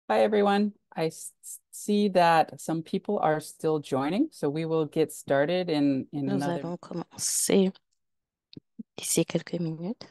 Hi, everyone. See that some people are still joining, so we will get started in Nous another. allons commencer d'ici quelques minutes.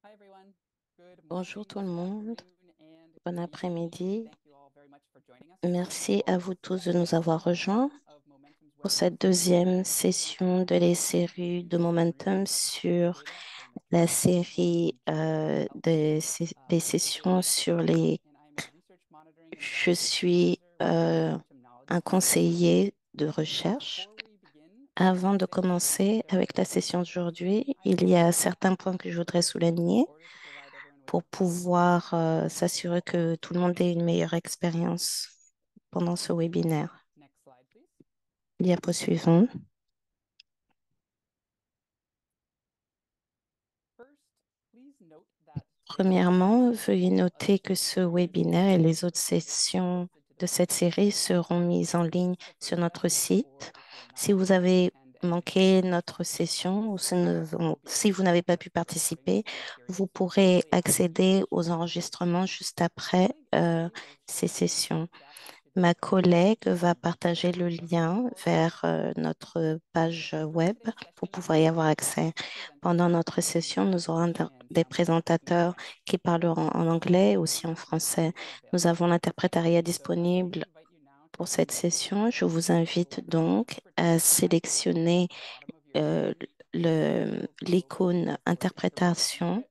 Hi, everyone. Good Bonjour morning, tout le good monde, afternoon, and bon good evening. après-midi. Thank you all very much for joining us Merci à for vous tous de session nous avoir two rejoints of Momentum's pour webinar cette series. deuxième This is session de where les we séries de introduce and Momentum review up-to-date sur data from la key série momentum trends in health. des My name is sessions David sur Sanders, les... and I am a research monitoring and Je evaluation suis advisor with the Momentum Knowledge un Team. conseiller de recherche. Before we begin Avant de session, commencer there avec are la some session housekeeping d'aujourd'hui, il y items a that I certains need points que je to voudrais go through in souligner order to provide everyone with pour the best pouvoir s'assurer possible que tout le monde ait une meilleure expérience pendant ce webinaire. Next slide, please. Diapo suivante. First, please note that today's Premièrement, webinar and veuillez all other noter que ce future webinaire et les autres will be sessions posted to the de cette website. série seront mises en This ligne is the sur first notre session, site. or if you're not Si vous able to avez attend any of manqué today's notre sessions, session ou we'll be si vous posting n'avez the pas pu recordings participer, from the series vous pourrez shortly after the accéder presentation. aux enregistrements juste après My colleague Ashley will ces share a link in sessions. the chat to the Ma website collègue va and partager le the recording lien portal. vers notre page During web today's pour session, pouvoir we y will avoir have accès. two presenters Pendant notre speaking in session, nous aurons English and des simultaneously in présentateurs French. qui parleront en All anglais et aussi en interpretation français. is Nous available avons for this l'interprétariat session, so I'd like to disponible invite you now to pour cette select session. Je vous the invite language donc à interpretation icon at sélectionner the bottom of your euh, screen. It will be located l'icône for interpreting interprétation Inuit.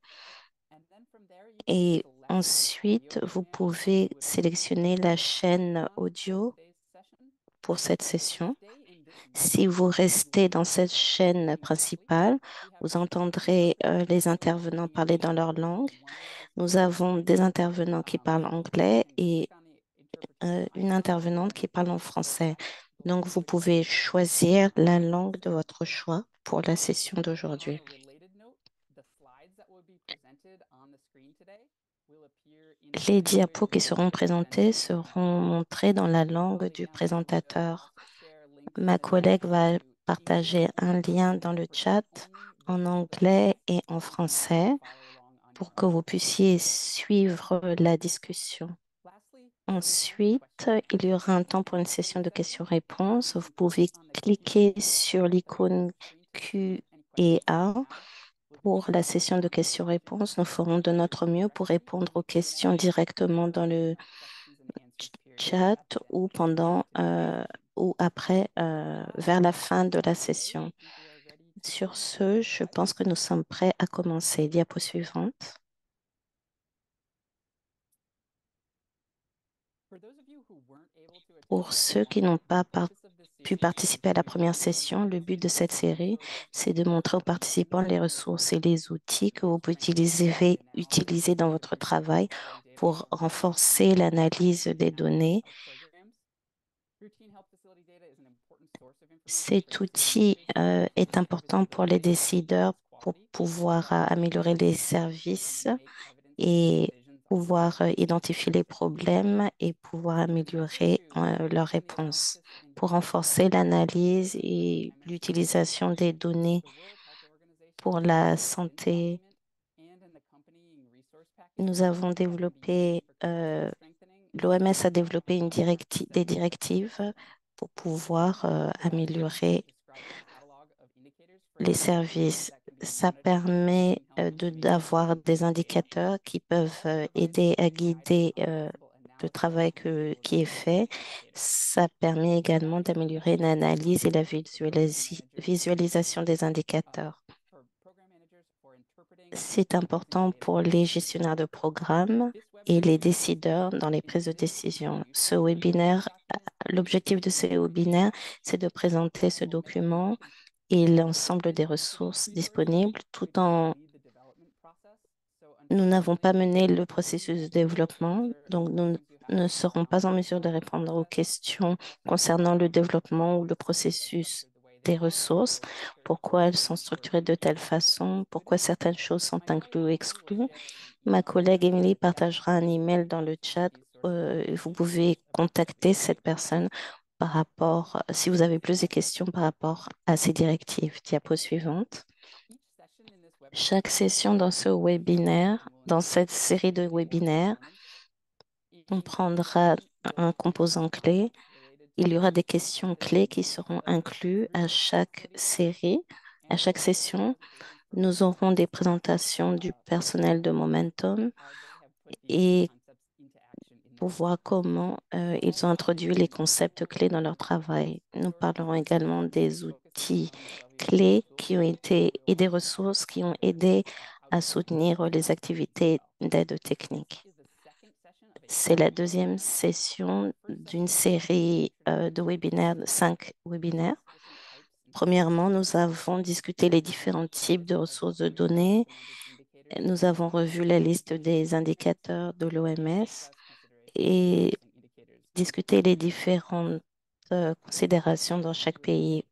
And then from there, you can et select the ensuite audio vous channel that pouvez you would like sélectionner la to be chaîne on for audio today's session. pour cette If you session. stay in this Si window, vous you will restez be dans able cette to listen chaîne directly. principale, We have vous two entendrez les interpreters intervenants speaking in parler dans both leur langue. languages. One will be Nous speaking in avons des French. intervenants qui parlent You anglais can et click on the interpretation une icon and intervenante then qui parle en français. select the Donc, vous language that pouvez you would like choisir la to langue de listen. votre choix pour la session On d'aujourd'hui. a related note, the slides that will be presented on the screen today will appear in the Les language diapos qui of seront the présentés presenter. seront montrés dans la My langue colleague du Ashley will présentateur. also share links in Ma the chat collègue va to English partager un and lien French dans le interpreters chat only en webinars anglais et en if you would like to français follow along on your pour que own. vous puissiez suivre la discussion. Lastly, there will be time for Ensuite, questions and il y answers aura un at temps the pour une end of session today's de session. questions-réponses. You Vous can pouvez click on the cliquer Q&A sur icon on l'icône the screen to Q submit any et questions you may A. have. We'll do Pour our la best session to de answer questions questions-réponses, nous ferons de notre mieux pour directly répondre in aux the questions Q&A directement or dans in le that questions and answers period chat at the ou end of pendant today's session. ou après, With that vers la out fin de la of the way, session. I think we are ready to Sur begin. ce, Next je slide, pense please. que nous sommes prêts à commencer. Diapo suivante. For those of you who weren't able to attend Pour session ceux qui one, n'ont the pas purpose of this pu series is participer à la to première session, le but de demonstrate cette the série, resources c'est de montrer aux you can participants use les in your ressources et work les outils que to vous pouvez strengthen the analysis utiliser dans and votre research travail quality data pour from renforcer routine l'analyse and des outcomes données. health programs. Routine health facility data is an important source of information for Cet decision outil makers to est improve important pour les visibility and décideurs service pour quality. pouvoir améliorer les services And make evidence-based et decisions on pouvoir health identifier les issues. problèmes et pouvoir Further, améliorer to leurs strengthen the réponses. analysis and Pour utilization renforcer of data l'analyse for et MSK l'utilisation des données The World Health Organization pour has la within the santé, document and in the accompanying resource nous packages avons that can be used développé, for capacity strengthening l'OMS a développé and network des setting. directives pour pouvoir Slide 2 améliorer describes a catalog of indicators for les MSK services. that can be Ça monitored for permet routine health information d'avoir and des decision making. indicateurs qui peuvent It provides aider à guidance guider on possible le analysis travail and qui est visualization of fait. MSK data. Ça permet également Guidance d'améliorer provides l'analyse et la for program managers visualisation des uh, indicateurs. for program C'est important pour les gestionnaires de programmes et les décideurs dans les prises de décision. L'objectif de ce webinaire, c'est de présenter ce document et l'ensemble des ressources disponibles tout en nous n'avons pas mené le processus de développement, donc nous ne serons pas en mesure de répondre aux questions concernant le développement ou le processus des ressources, pourquoi elles sont structurées de telle façon, pourquoi certaines choses sont incluses ou exclues. Ma collègue Emily partagera un email dans le chat. Vous pouvez contacter cette personne par rapport, si vous avez plus de questions par rapport à ces directives. Diapo suivante. Chaque session dans ce webinaire, dans cette série de webinaires, on prendra un composant clé. Il y aura des questions clés qui seront incluses à chaque série, à chaque session. Nous aurons des présentations du personnel de Momentum et pour voir comment ils ont introduit les concepts clés dans leur travail. Nous parlerons également des outils clés qui ont été et des ressources qui ont aidé à soutenir les activités d'aide technique. C'est la deuxième session d'une série de webinaires, 5 webinaires. Premièrement, nous avons discuté les différents types de ressources de données. Nous avons revu la liste des indicateurs de l'OMS et discuté les différentes considérations dans chaque pays.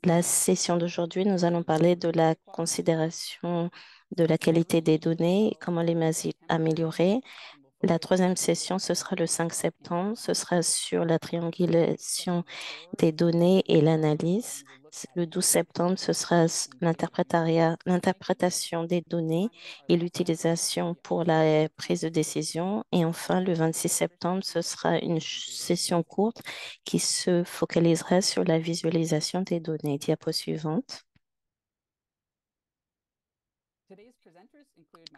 La session d'aujourd'hui, nous allons parler de la considération de la qualité des données et comment les améliorer. La troisième session, ce sera le 5 septembre. Ce sera sur la triangulation des données et l'analyse. Le 12 septembre, ce sera l'interprétation des données et l'utilisation pour la prise de décision. Et enfin, le 26 septembre, ce sera une session courte qui se focalisera sur la visualisation des données. Diapo suivante.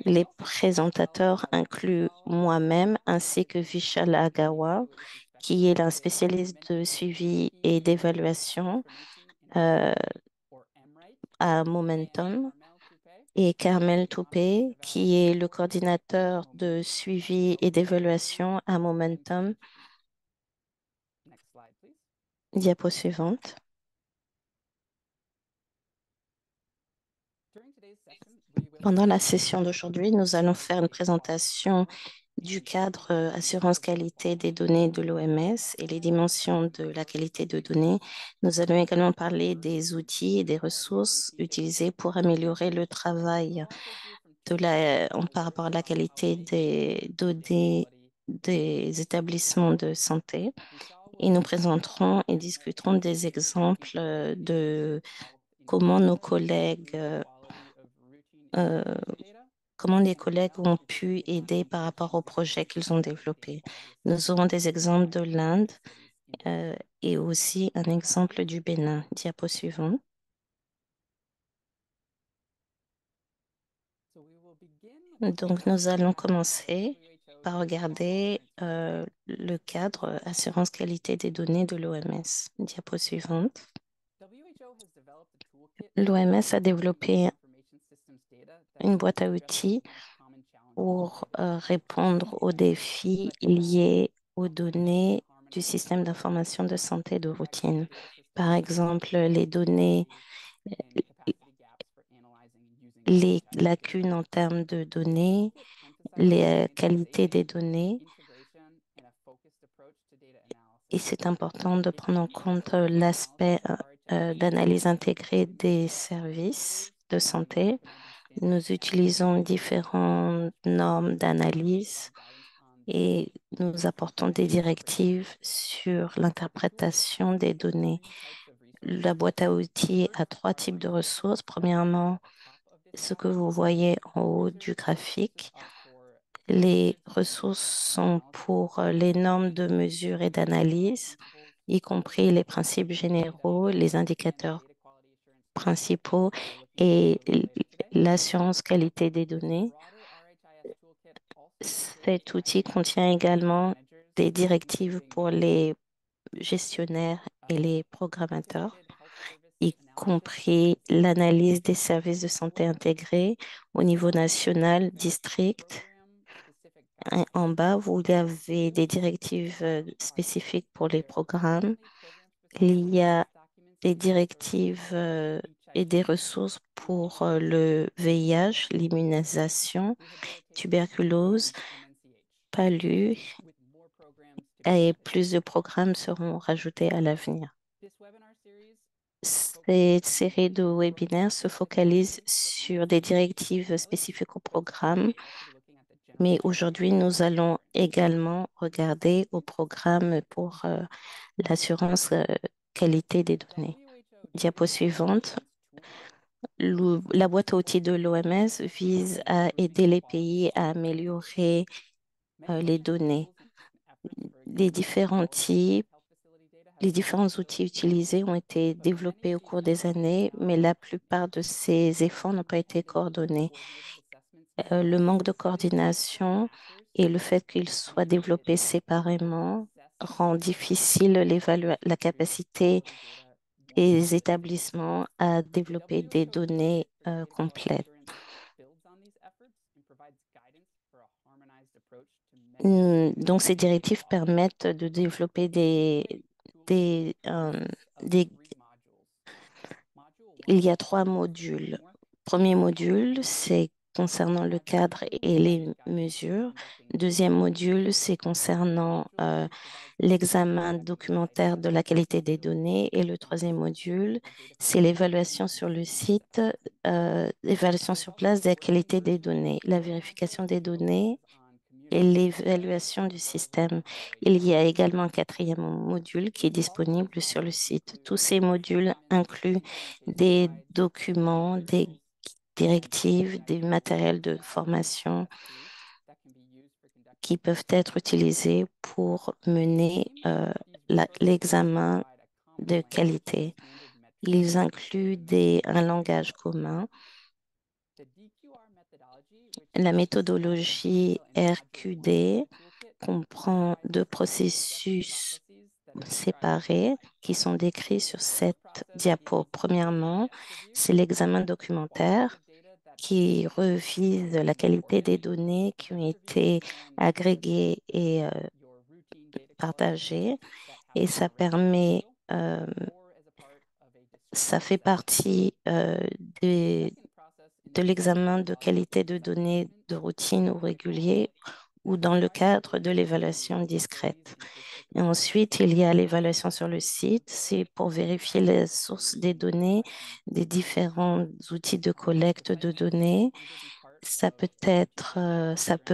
Les présentateurs incluent moi-même ainsi que Vishal Agawa, qui est un spécialiste de suivi et d'évaluation euh, à Momentum, et Carmel Toupé, qui est le coordinateur de suivi et d'évaluation à Momentum. Diapo suivante. Pendant la session d'aujourd'hui, nous allons faire une présentation du cadre assurance qualité des données de l'OMS et les dimensions de la qualité de données. Nous allons également parler des outils et des ressources utilisées pour améliorer le travail par rapport à la qualité des données des établissements de santé. Et nous présenterons et discuterons des exemples de comment nos collègues euh, comment les collègues ont pu aider par rapport au projet qu'ils ont développé. Nous aurons des exemples de l'Inde et aussi un exemple du Bénin. Diapo suivant. Donc, nous allons commencer par regarder le cadre assurance qualité des données de l'OMS. Diapo suivante. L'OMS a développé une boîte à outils pour répondre aux défis liés aux données du système d'information de santé de routine. Par exemple, les données, les lacunes en termes de données, les qualités des données. Et c'est important de prendre en compte l'aspect d'analyse intégrée des services de santé. Nous utilisons différentes normes d'analyse et nous apportons des directives sur l'interprétation des données. La boîte à outils a 3 types de ressources. Premièrement, ce que vous voyez en haut du graphique, les ressources sont pour les normes de mesure et d'analyse, y compris les principes généraux, les indicateurs principaux et l'assurance qualité des données. Cet outil contient également des directives pour les gestionnaires et les programmateurs, y compris l'analyse des services de santé intégrés au niveau national, district. En bas, vous avez des directives spécifiques pour les programmes. Il y a des directives et des ressources pour le VIH, l'immunisation, tuberculose, palu, et plus de programmes seront rajoutés à l'avenir. Cette série de webinaires se focalise sur des directives spécifiques au programme, mais aujourd'hui, nous allons également regarder au programme pour l'assurance qualité des données. Diapo suivante. La boîte à outils de l'OMS vise à aider les pays à améliorer les données. Les différents types, les différents outils utilisés ont été développés au cours des années, mais la plupart de ces efforts n'ont pas été coordonnés. Le manque de coordination et le fait qu'ils soient développés séparément rend difficile la capacité des établissements à développer des données complètes. Donc, ces directives permettent de développer des, euh, des... Il y a 3 modules. Premier module, c'est concernant le cadre et les mesures. Deuxième module, c'est concernant l'examen documentaire de la qualité des données. Et le troisième module, c'est l'évaluation sur le site, l'évaluation sur place de la qualité des données, la vérification des données et l'évaluation du système. Il y a également un quatrième module qui est disponible sur le site. Tous ces modules incluent des documents, des directives, des matériels de formation qui peuvent être utilisés pour mener l'examen de qualité. Ils incluent un langage commun. La méthodologie RQD comprend 2 processus séparés qui sont décrits sur cette diapo. Premièrement, c'est l'examen documentaire qui revise la qualité des données qui ont été agrégées et partagées. Et ça fait partie de l'examen de qualité de données de routine ou régulier ou dans le cadre de l'évaluation discrète. Et ensuite, il y a l'évaluation sur le site. C'est pour vérifier les sources des données, des différents outils de collecte de données. Ça peut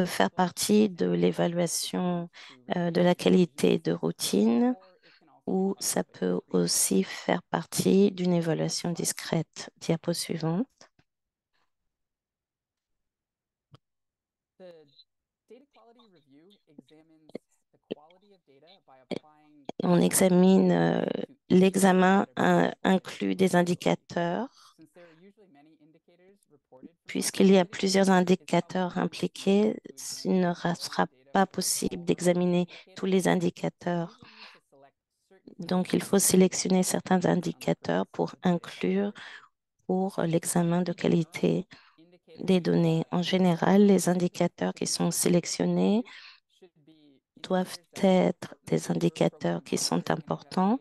faire partie de l'évaluation de la qualité de routine ou ça peut aussi faire partie d'une évaluation discrète. Diapo suivante. On examine l'examen inclut des indicateurs. Puisqu'il y a plusieurs indicateurs impliqués, il ne sera pas possible d'examiner tous les indicateurs. Donc, il faut sélectionner certains indicateurs pour inclure pour l'examen de qualité des données. En général, les indicateurs qui sont sélectionnés doivent être des indicateurs qui sont importants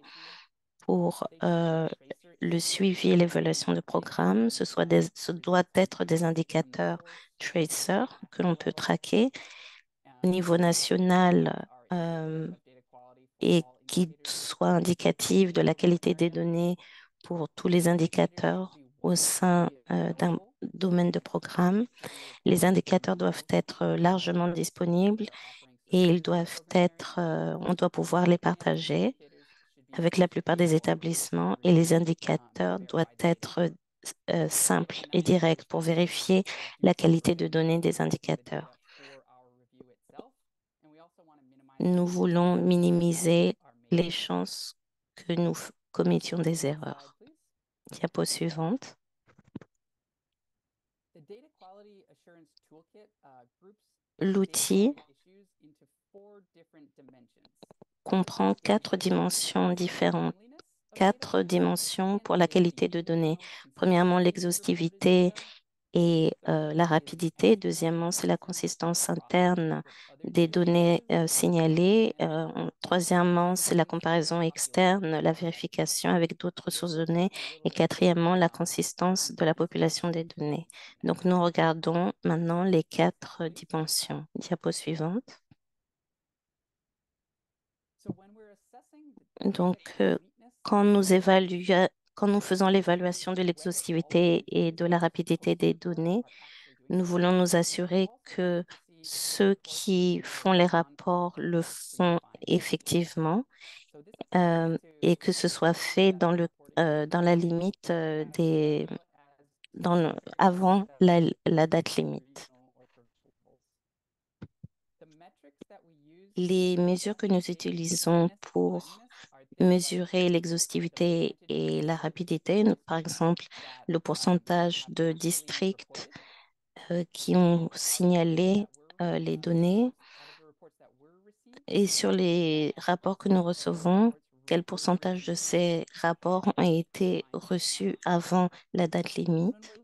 pour le suivi et l'évaluation de programme. Ce doit être des indicateurs tracer que l'on peut traquer au niveau national et qui soient indicatifs de la qualité des données pour tous les indicateurs au sein d'un domaine de programme. Les indicateurs doivent être largement disponibles et on doit pouvoir les partager avec la plupart des établissements et les indicateurs doivent être simples et directs pour vérifier la qualité de données des indicateurs. Nous voulons minimiser les chances que nous commettions des erreurs. Diapo suivante. L'outil comprend 4 dimensions différentes. quatre dimensions pour la qualité de données. Premièrement, l'exhaustivité et la rapidité. Deuxièmement, c'est la consistance interne des données signalées. Troisièmement, c'est la comparaison externe, la vérification avec d'autres sources de données. Et quatrièmement, la consistance de la population des données. Donc, nous regardons maintenant les quatre dimensions. Diapo suivante. Donc, quand nous faisons l'évaluation de l'exhaustivité et de la rapidité des données, nous voulons nous assurer que ceux qui font les rapports le font effectivement et que ce soit fait dans la limite avant la date limite. Les mesures que nous utilisons pour mesurer l'exhaustivité et la rapidité, par exemple, le pourcentage de districts qui ont signalé les données et sur les rapports que nous recevons, quel pourcentage de ces rapports ont été reçus avant la date limite.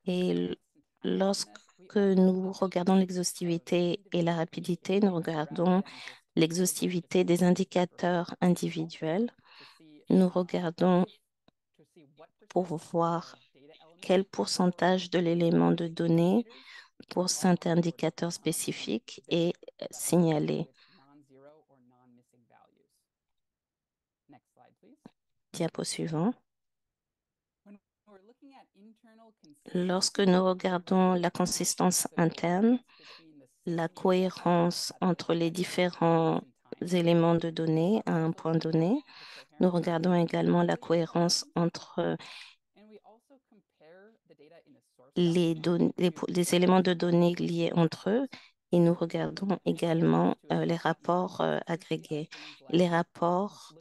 Et lorsque nous regardons l'exhaustivité et la rapidité, nous regardons l'exhaustivité des indicateurs individuels. Nous regardons pour voir quel pourcentage de l'élément de données pour cet indicateur spécifique est signalé. Diapo suivant. Lorsque nous regardons la consistance interne, la cohérence entre les différents éléments de données à un point donné, nous regardons également la cohérence entre les éléments de données liés entre eux et nous regardons également les rapports agrégés. Les rapports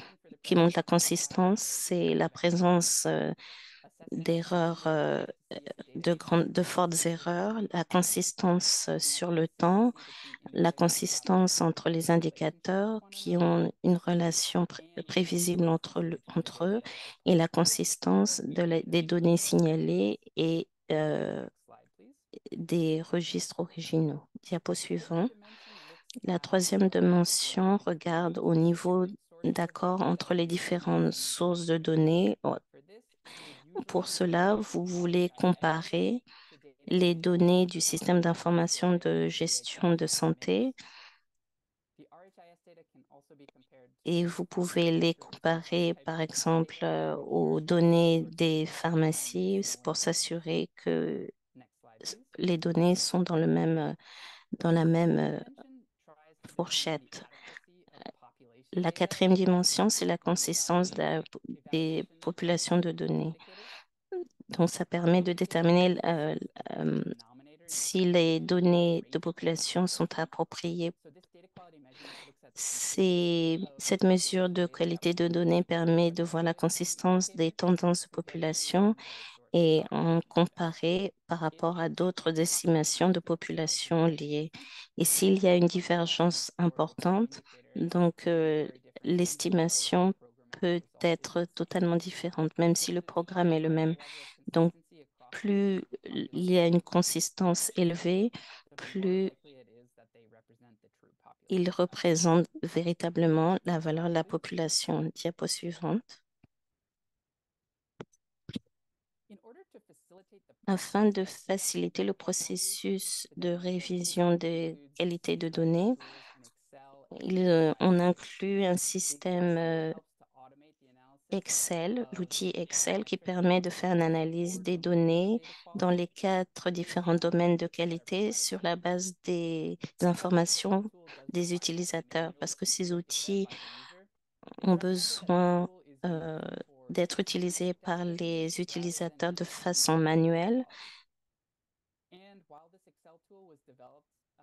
qui montrent la consistance, c'est la présence d'erreurs, de fortes erreurs, la consistance sur le temps, la consistance entre les indicateurs qui ont une relation prévisible entre eux et la consistance des données signalées et des registres originaux. Diapo suivant. La troisième dimension regarde au niveau d'accord entre les différentes sources de données. Pour cela, vous voulez comparer les données du système d'information de gestion de santé et vous pouvez les comparer, par exemple, aux données des pharmacies pour s'assurer que les données sont dans la même fourchette. La quatrième dimension, c'est la consistance des populations de données. Donc, ça permet de déterminer si les données de population sont appropriées. Cette mesure de qualité de données permet de voir la consistance des tendances de population et en comparer par rapport à d'autres estimations de population liées. Et s'il y a une divergence importante, donc l'estimation peut être totalement différente, même si le programme est le même. Donc, plus il y a une consistance élevée, plus il représente véritablement la valeur de la population. Diapo suivante. Afin de faciliter le processus de révision des qualités de données, on inclut un système Excel, l'outil Excel qui permet de faire une analyse des données dans les quatre différents domaines de qualité sur la base des informations des utilisateurs parce que ces outils ont besoin euh, d'être utilisés par les utilisateurs de façon manuelle.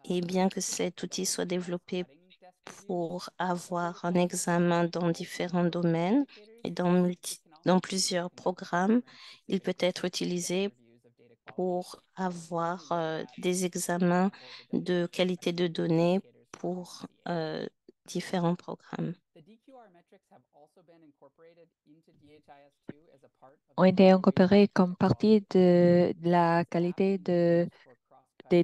Et bien que cet outil soit développé pour avoir un examen dans différents domaines et dans plusieurs programmes, il peut être utilisé pour avoir des examens de qualité de données pour différents programmes. ont été incorporés comme partie de la qualité des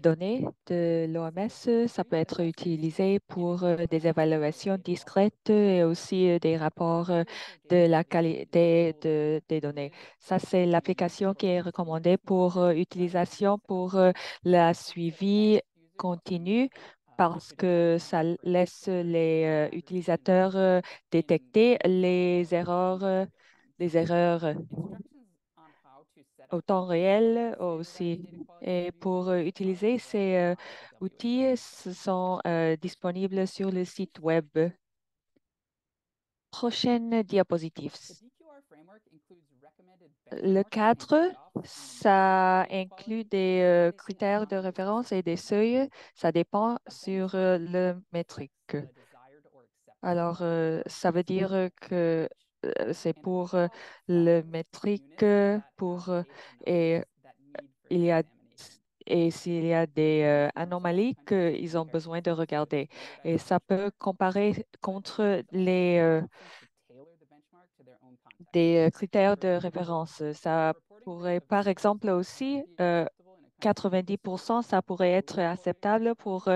données de l'OMS. Ça peut être utilisé pour des évaluations discrètes et aussi des rapports de la qualité des données. Ça, c'est l'application qui est recommandée pour utilisation pour la suivi continu parce que ça laisse les utilisateurs détecter les erreurs au temps réel aussi. Et pour utiliser ces outils, ce sont disponibles sur le site web. Prochaine diapositive. Le cadre, ça inclut des critères de référence et des seuils. Ça dépend sur le métrique. Alors, ça veut dire que c'est pour le métrique, et il y a et s'il y a des anomalies qu'ils ont besoin de regarder. Et ça peut comparer contre des critères de référence. Ça pourrait, par exemple, aussi, 90%, ça pourrait être acceptable pour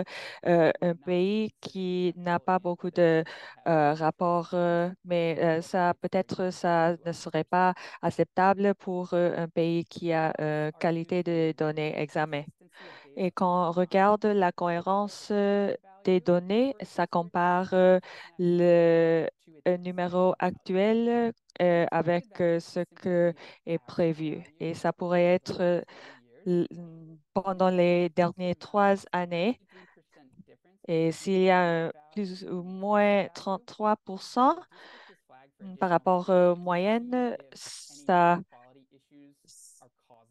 un pays qui n'a pas beaucoup de rapports, mais ça peut-être ça ne serait pas acceptable pour un pays qui a qualité de données examen. Et quand on regarde la cohérence des données, ça compare le numéro actuel avec ce que est prévu. Et ça pourrait être l- pendant les dernières 3 années. Et s'il y a un plus ou moins 33% par rapport aux moyennes,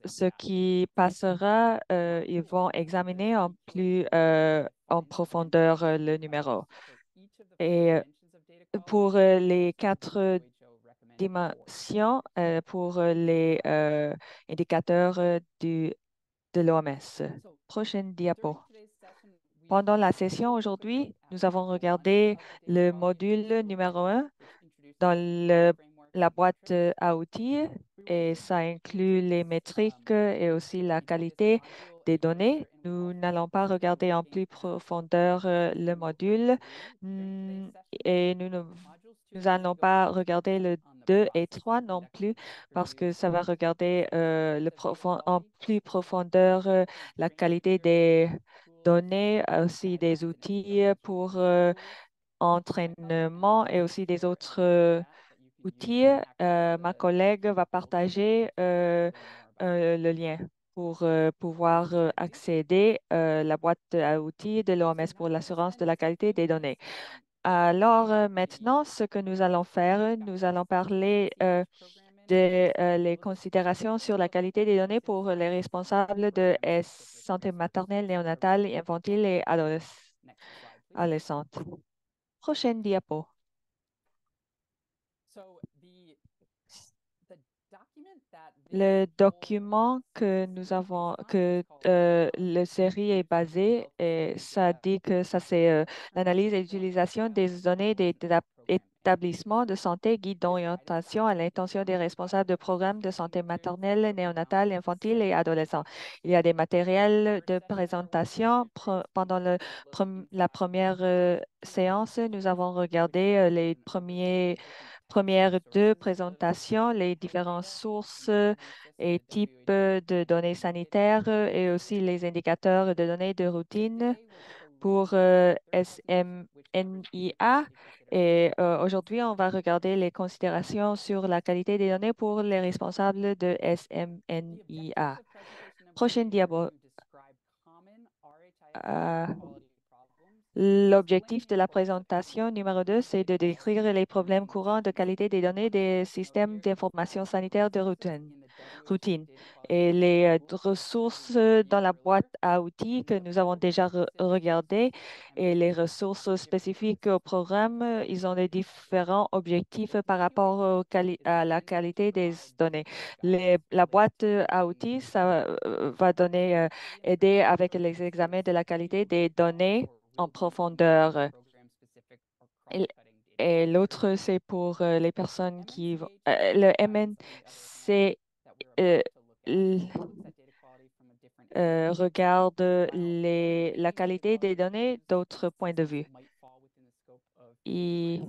ce qui passera, ils vont examiner en profondeur le numéro. Et pour les quatre dimensions, pour les indicateurs de l'OMS. Prochaine diapo. Pendant la session aujourd'hui, nous avons regardé le module numéro 1 dans la boîte à outils et ça inclut les métriques et aussi la qualité des données. Nous n'allons pas regarder en plus profondeur le module et nous allons pas regarder le 2 et 3 non plus parce que ça va regarder en plus profondeur la qualité des données, aussi des outils pour entraînement et aussi des autres outils. Ma collègue va partager le lien pour pouvoir accéder à la boîte à outils de l'OMS pour l'assurance de la qualité des données. Alors maintenant, ce que nous allons faire, nous allons parler de les considérations sur la qualité des données pour les responsables de santé maternelle, néonatale, infantile et adolescente. Prochaine diapo. Le document que nous avons, que le série est basé, et ça dit que ça c'est l'analyse et l'utilisation des données des établissements de santé, guide d'orientation à l'intention des responsables de programmes de santé maternelle, néonatale, infantile et adolescent. Il y a des matériels de présentation. Pendant la première séance, nous avons regardé les premières deux présentations, les différentes sources et types de données sanitaires et aussi les indicateurs de données de routine pour SMNIA. Et aujourd'hui, on va regarder les considérations sur la qualité des données pour les responsables de SMNIA. Prochaine diapo. Euh, L'objectif de la présentation numéro 2, c'est de décrire les problèmes courants de qualité des données des systèmes d'information sanitaire de routine et les ressources dans la boîte à outils que nous avons déjà regardées et les ressources spécifiques au programme. Ils ont des différents objectifs par rapport à la qualité des données. La boîte à outils, ça va aider avec les examens de la qualité des données en profondeur. et l'autre, c'est pour les personnes qui vont. Le MNC euh, l- regarde la qualité des données d'autres points de vue. Et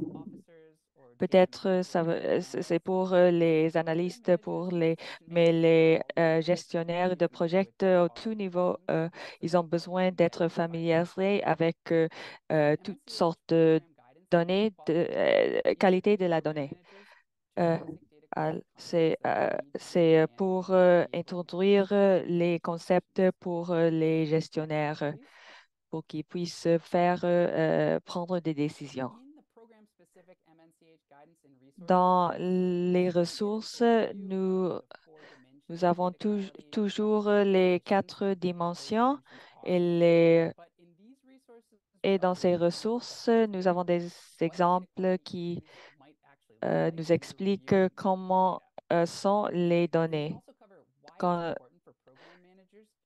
peut-être c'est pour les analystes, mais les gestionnaires de projets au tout niveau, ils ont besoin d'être familiarisés avec toutes sortes de données, de qualité de la donnée. Euh, c'est pour introduire les concepts pour les gestionnaires pour qu'ils puissent prendre des décisions. Dans les ressources, nous avons toujours les 4 dimensions et, et dans ces ressources, nous avons des exemples qui nous expliquent comment sont les données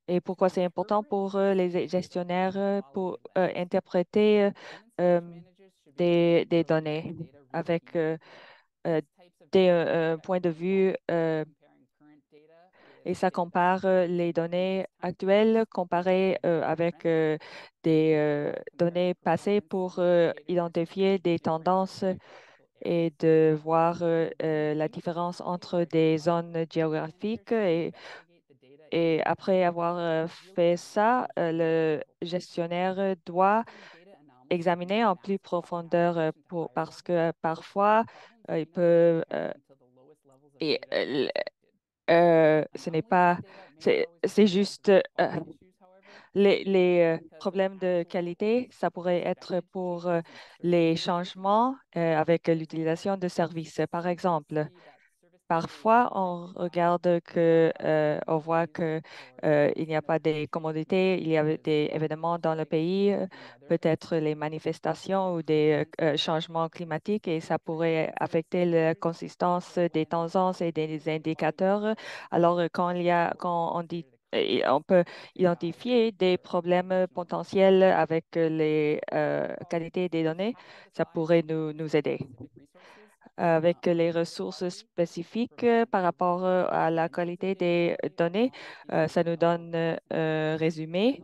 et pourquoi c'est important pour les gestionnaires pour interpréter des données avec des points de vue et ça compare les données actuelles comparées avec des données passées pour identifier des tendances et de voir la différence entre des zones géographiques. Et après avoir fait ça, le gestionnaire doit examiner en plus profondeur parce que parfois, il peut et ce n'est pas, c'est juste les problèmes de qualité, ça pourrait être pour les changements avec l'utilisation de services. Par exemple, parfois, on regarde on voit que il n'y a pas des commodités, il y a des événements dans le pays, peut-être les manifestations ou des changements climatiques, et ça pourrait affecter la consistance des tendances et des indicateurs. Alors, quand on dit et on peut identifier des problèmes potentiels avec les qualités des données, ça pourrait nous aider avec les ressources spécifiques par rapport à la qualité des données. Ça nous donne un résumé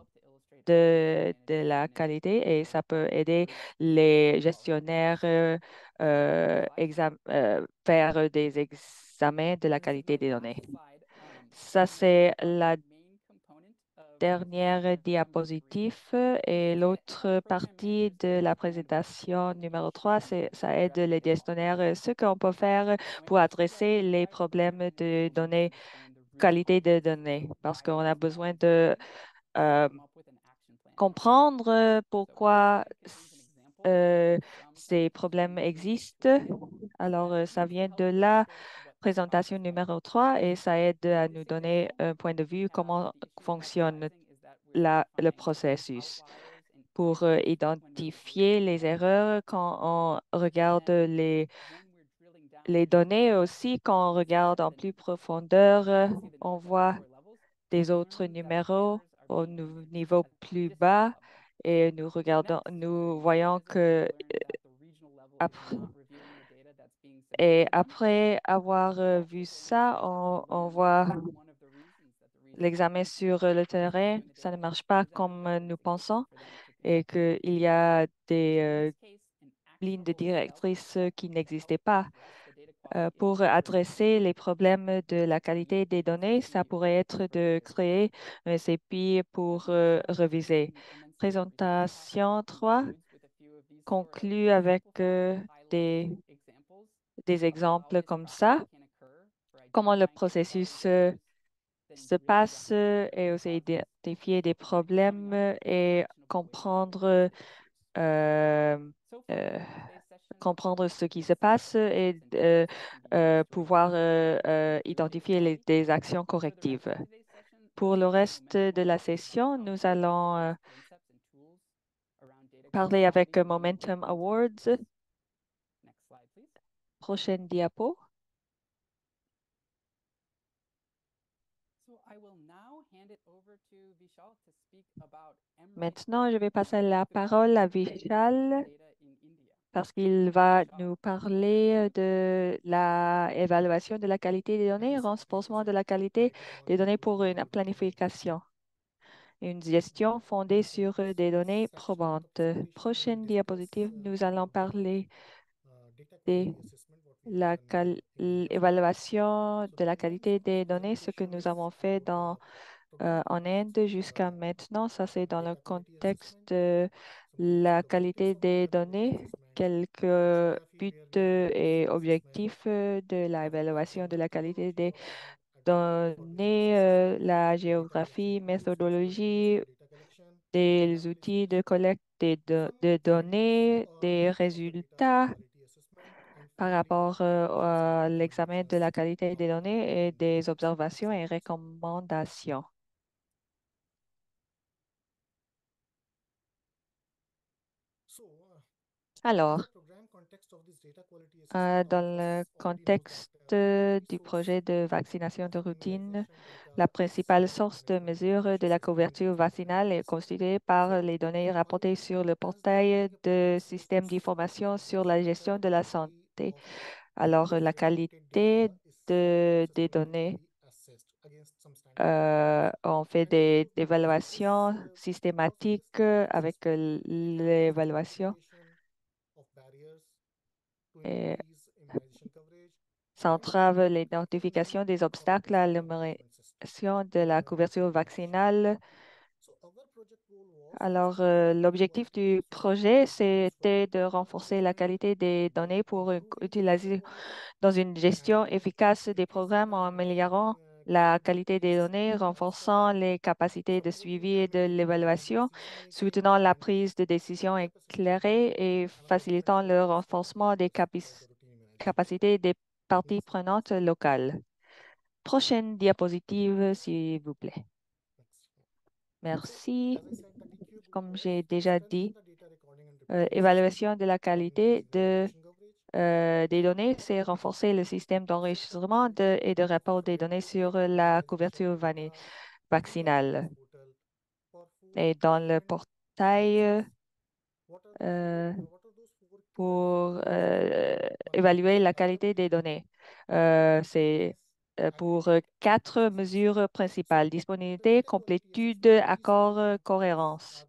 de la qualité et ça peut aider les gestionnaires faire des examens de la qualité des données. Ça, c'est la dernière diapositive et l'autre partie de la présentation numéro 3, ça aide les gestionnaires ce qu'on peut faire pour adresser les problèmes de données, qualité de données, parce qu'on a besoin de euh, comprendre pourquoi euh, ces problèmes existent. Alors, ça vient de la présentation numéro 3 et ça aide à nous donner un point de vue comment fonctionne le processus pour identifier les erreurs quand on regarde les données. Aussi, quand on regarde en plus profondeur, on voit des autres numéros au niveau plus bas et nous voyons que après avoir vu ça, on voit l'examen sur le terrain, ça ne marche pas comme nous pensons et qu'il y a des lignes de directrices qui n'existaient pas. Pour adresser les problèmes de la qualité des données, ça pourrait être de créer un CPI pour réviser. Présentation 3 conclut avec des exemples comme ça, comment le processus se passe et aussi identifier des problèmes et euh, euh, comprendre ce qui se passe et pouvoir identifier des actions correctives. Pour le reste de la session, nous allons parler avec Momentum Awards. Prochaine diapo. Maintenant, je vais passer la parole à Vishal parce qu'il va nous parler de l'évaluation de la qualité des données, renforcement de la qualité des données pour une planification et une gestion fondée sur des données probantes. Prochaine diapositive, nous allons parler de l'évaluation de la qualité des données, ce que nous avons fait en Inde jusqu'à maintenant. Ça, c'est dans le contexte de la qualité des données, quelques buts et objectifs de l'évaluation de la qualité des données, la géographie, méthodologie, des outils de collecte de données, des résultats par rapport à l'examen de la qualité des données et des observations et recommandations. Alors, dans le contexte du projet de vaccination de routine, la principale source de mesure de la couverture vaccinale est constituée par les données rapportées sur le portail de système d'information sur la gestion de la santé. Alors, la qualité des données, on fait des évaluations systématiques avec l'évaluation et ça entrave les notifications des obstacles à l'amélioration de la couverture vaccinale. Alors, l'objectif du projet, c'était de renforcer la qualité des données pour utiliser dans une gestion efficace des programmes en améliorant la qualité des données, renforçant les capacités de suivi et de l'évaluation, soutenant la prise de décision éclairée et facilitant le renforcement des capacités des parties prenantes locales. Prochaine diapositive, s'il vous plaît. Merci. Comme j'ai déjà dit, évaluation de la qualité des données, c'est renforcer le système d'enregistrement et de rapport des données sur la couverture vaccinale. Et dans le portail, euh, pour évaluer la qualité des données. C'est pour quatre mesures principales: disponibilité, complétude, accord, cohérence.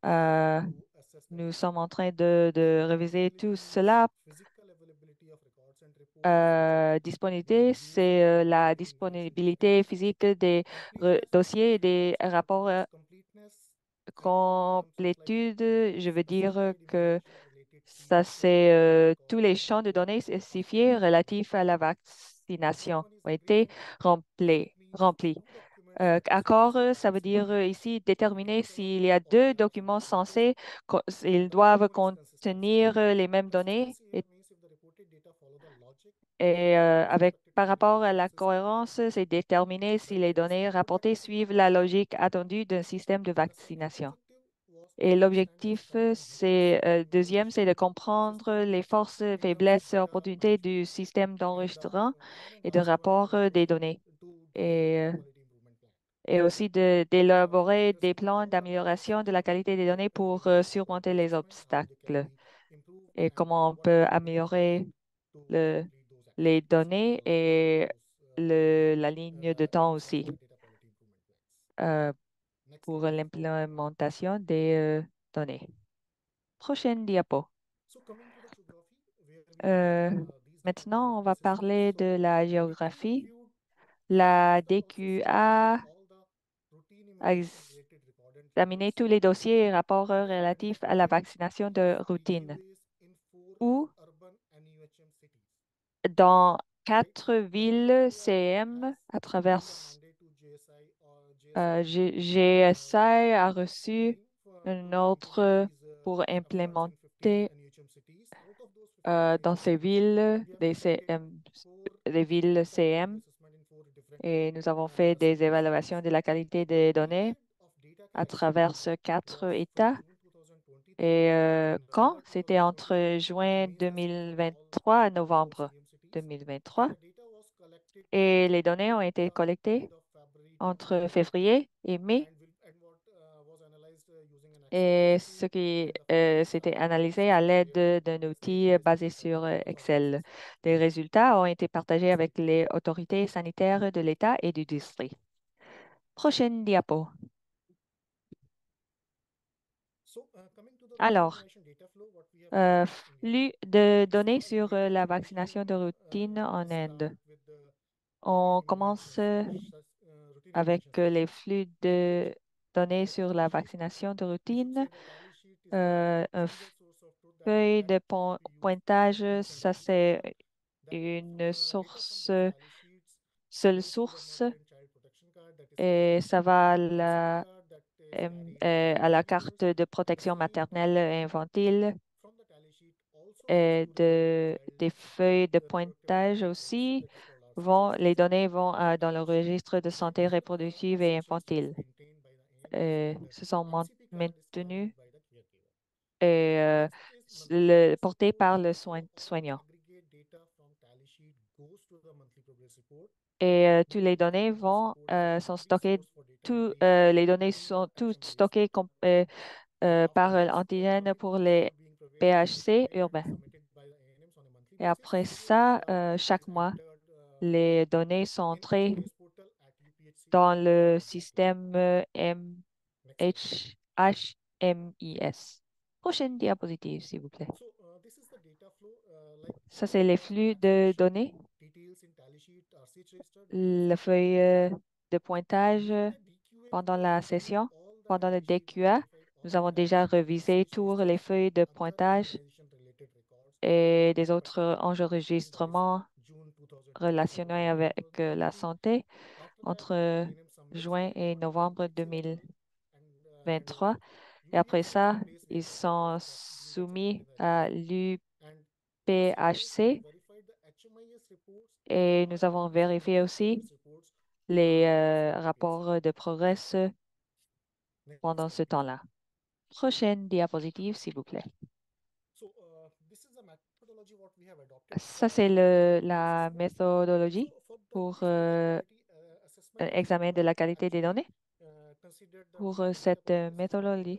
Euh, Nous sommes en train de réviser tout cela. Disponibilité, c'est la disponibilité physique des dossiers et des rapports. Complétude, je veux dire que ça, c'est tous les champs de données spécifiés relatifs à la vaccination ont été remplis. Accord, ça veut dire ici déterminer s'il y a deux documents censés, ils doivent contenir les mêmes données et par rapport à la cohérence, c'est déterminer si les données rapportées suivent la logique attendue d'un système de vaccination. Et l'objectif, deuxième, c'est de comprendre les forces, faiblesses, opportunités du système d'enregistrement et de rapport des données. Et, et aussi d'élaborer des plans d'amélioration de la qualité des données pour surmonter les obstacles et comment on peut améliorer le, les données et la ligne de temps aussi euh, pour l'implémentation des données. Prochaine diapo. Euh, Maintenant, on va parler de la géographie. La DQA a examiné tous les dossiers et rapports relatifs à la vaccination de routine, ou dans quatre villes CM à travers GSI a reçu un ordre pour implémenter dans ces villes des villes CM, et nous avons fait des évaluations de la qualité des données à travers ces quatre États. Et quand? C'était entre juin 2023 et novembre 2023. Et les données ont été collectées entre février et mai Et ce qui s'était analysé à l'aide d'un outil basé sur Excel. Les résultats ont été partagés avec les autorités sanitaires de l'État et du district. Prochaine diapo. Alors, flux de données sur la vaccination de routine en Inde. On commence avec les flux de données sur la vaccination de routine. Un feuille de pointage, ça c'est une source, seule source, et ça va à la carte de protection maternelle et infantile et des feuilles de pointage aussi. Les données vont dans le registre de santé reproductive et infantile. Se sont maintenus et portés par le soignant. Et toutes les données sont stockées, les données sont toutes stockées par l'antigène pour les PHC urbains. Et après ça, chaque mois, les données sont entrées dans le système HMIS. Prochaine diapositive, s'il vous plaît. Ça, c'est les flux de données. La feuille de pointage pendant la session, pendant le DQA, nous avons déjà revisé toutes les feuilles de pointage et des autres enregistrements relationnés avec la santé entre juin et novembre 2023. Et après ça, ils sont soumis à l'UPHC et nous avons vérifié aussi les rapports de progrès pendant ce temps-là. Prochaine diapositive, s'il vous plaît. Ça, c'est la méthodologie pour examen de la qualité des données. Pour cette méthodologie,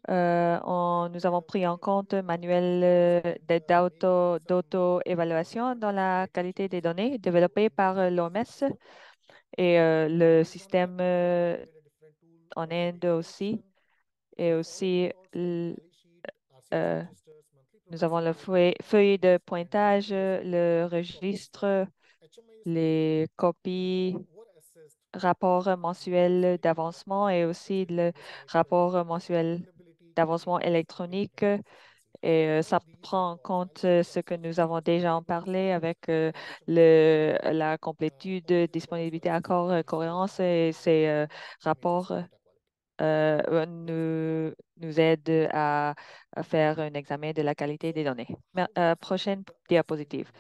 nous avons pris en compte un manuel d'auto-évaluation dans la qualité des données développé par l'OMS et le système en Inde aussi. Et aussi, nous avons la feuille de pointage, le registre, les copies, rapport mensuel d'avancement et aussi le rapport mensuel d'avancement électronique. Et ça prend en compte ce que nous avons déjà en parlé avec la complétude, disponibilité, accord, cohérence et ces rapports nous aident à faire un examen de la qualité des données. Prochaine diapositive.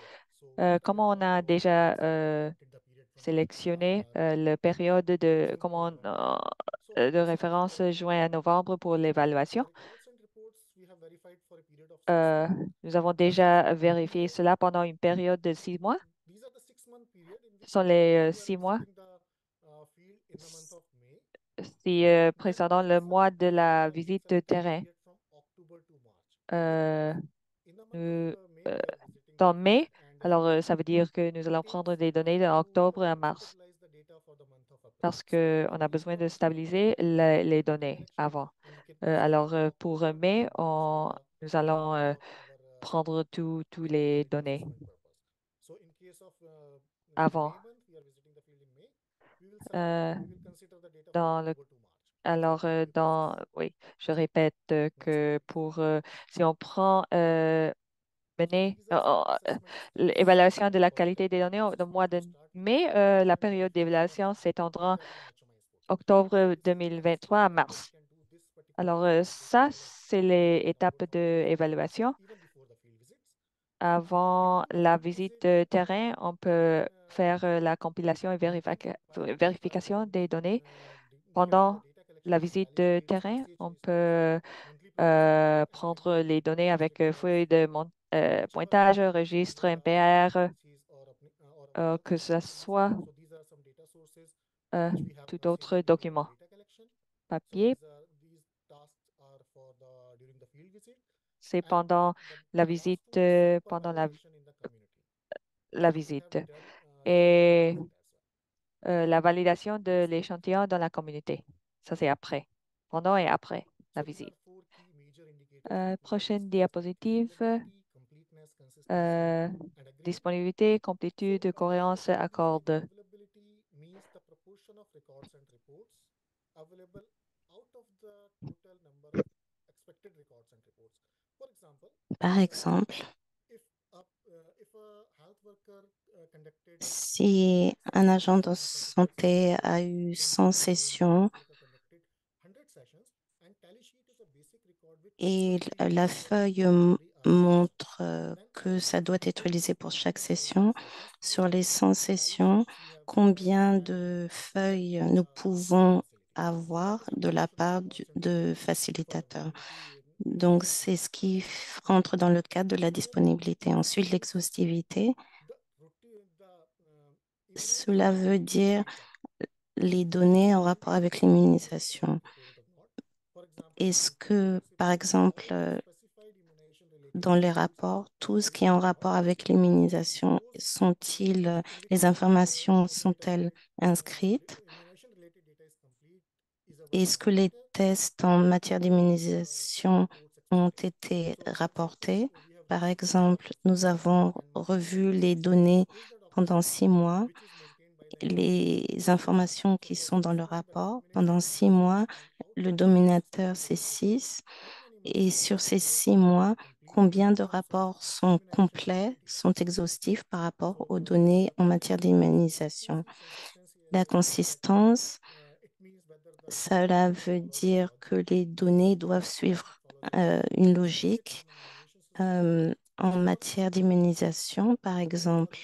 Comme on a déjà sélectionné la période de référence juin à novembre pour l'évaluation, nous avons déjà vérifié cela pendant une période de 6 mois. Ce sont les 6 mois précédant le mois de la visite de terrain. Euh, nous- euh, Dans mai, alors ça veut dire que nous allons prendre des données d'octobre à mars parce qu'on a besoin de stabiliser les données avant. Alors pour mai, nous allons prendre toutes les données avant. Euh, dans le, oui, je répète que si on prend l'évaluation de la qualité des données au mois de mai, la période d'évaluation s'étendra octobre 2023 à mars. Alors, ça, c'est les étapes d'évaluation. Avant la visite de terrain, on peut faire la compilation et vérification des données. Pendant la visite de terrain, on peut prendre les données avec feuille de pointage, registre MPR, que ce soit tout autre document papier. c'est pendant la visite, la visite et la validation de l'échantillon dans la communauté. Ça, c'est après, pendant et après la visite. Prochaine diapositive. Euh, Disponibilité, complétude, cohérence, accorde. Par exemple, si un agent de santé a eu 100 sessions et la feuille montre que ça doit être utilisé pour chaque session, sur les 100 sessions, combien de feuilles nous pouvons avoir de la part de facilitateurs. Donc, c'est ce qui rentre dans le cadre de la disponibilité. Ensuite, l'exhaustivité. Cela veut dire les données en rapport avec l'immunisation. Est-ce que, par exemple, dans les rapports, tout ce qui est en rapport avec l'immunisation, les informations sont-elles inscrites? Est-ce que les tests en matière d'immunisation ont été rapportés? Par exemple, nous avons revu les données pendant 6 mois, les informations qui sont dans le rapport. Pendant 6 mois, le dominateur, c'est 6. Et sur ces 6 mois, combien de rapports sont complets, sont exhaustifs par rapport aux données en matière d'immunisation? La consistance, cela veut dire que les données doivent suivre une logique. En matière d'immunisation, par exemple,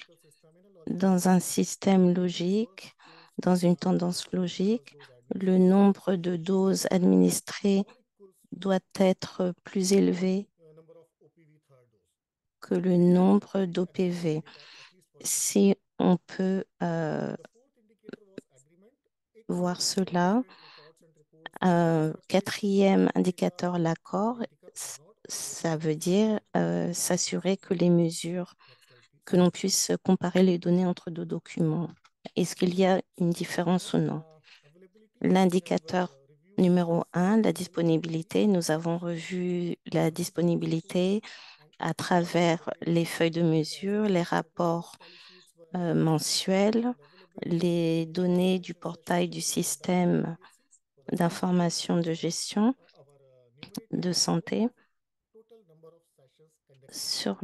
dans un système logique, dans une tendance logique, le nombre de doses administrées doit être plus élevé que le nombre d'OPV. Si on peut voir cela, quatrième indicateur, l'accord, ça veut dire s'assurer que les mesures, que l'on puisse comparer les données entre deux documents. Est-ce qu'il y a une différence ou non? L'indicateur numéro 1, la disponibilité. Nous avons revu la disponibilité à travers les feuilles de mesure, les rapports mensuels, les données du portail du système d'information de gestion de santé. Sur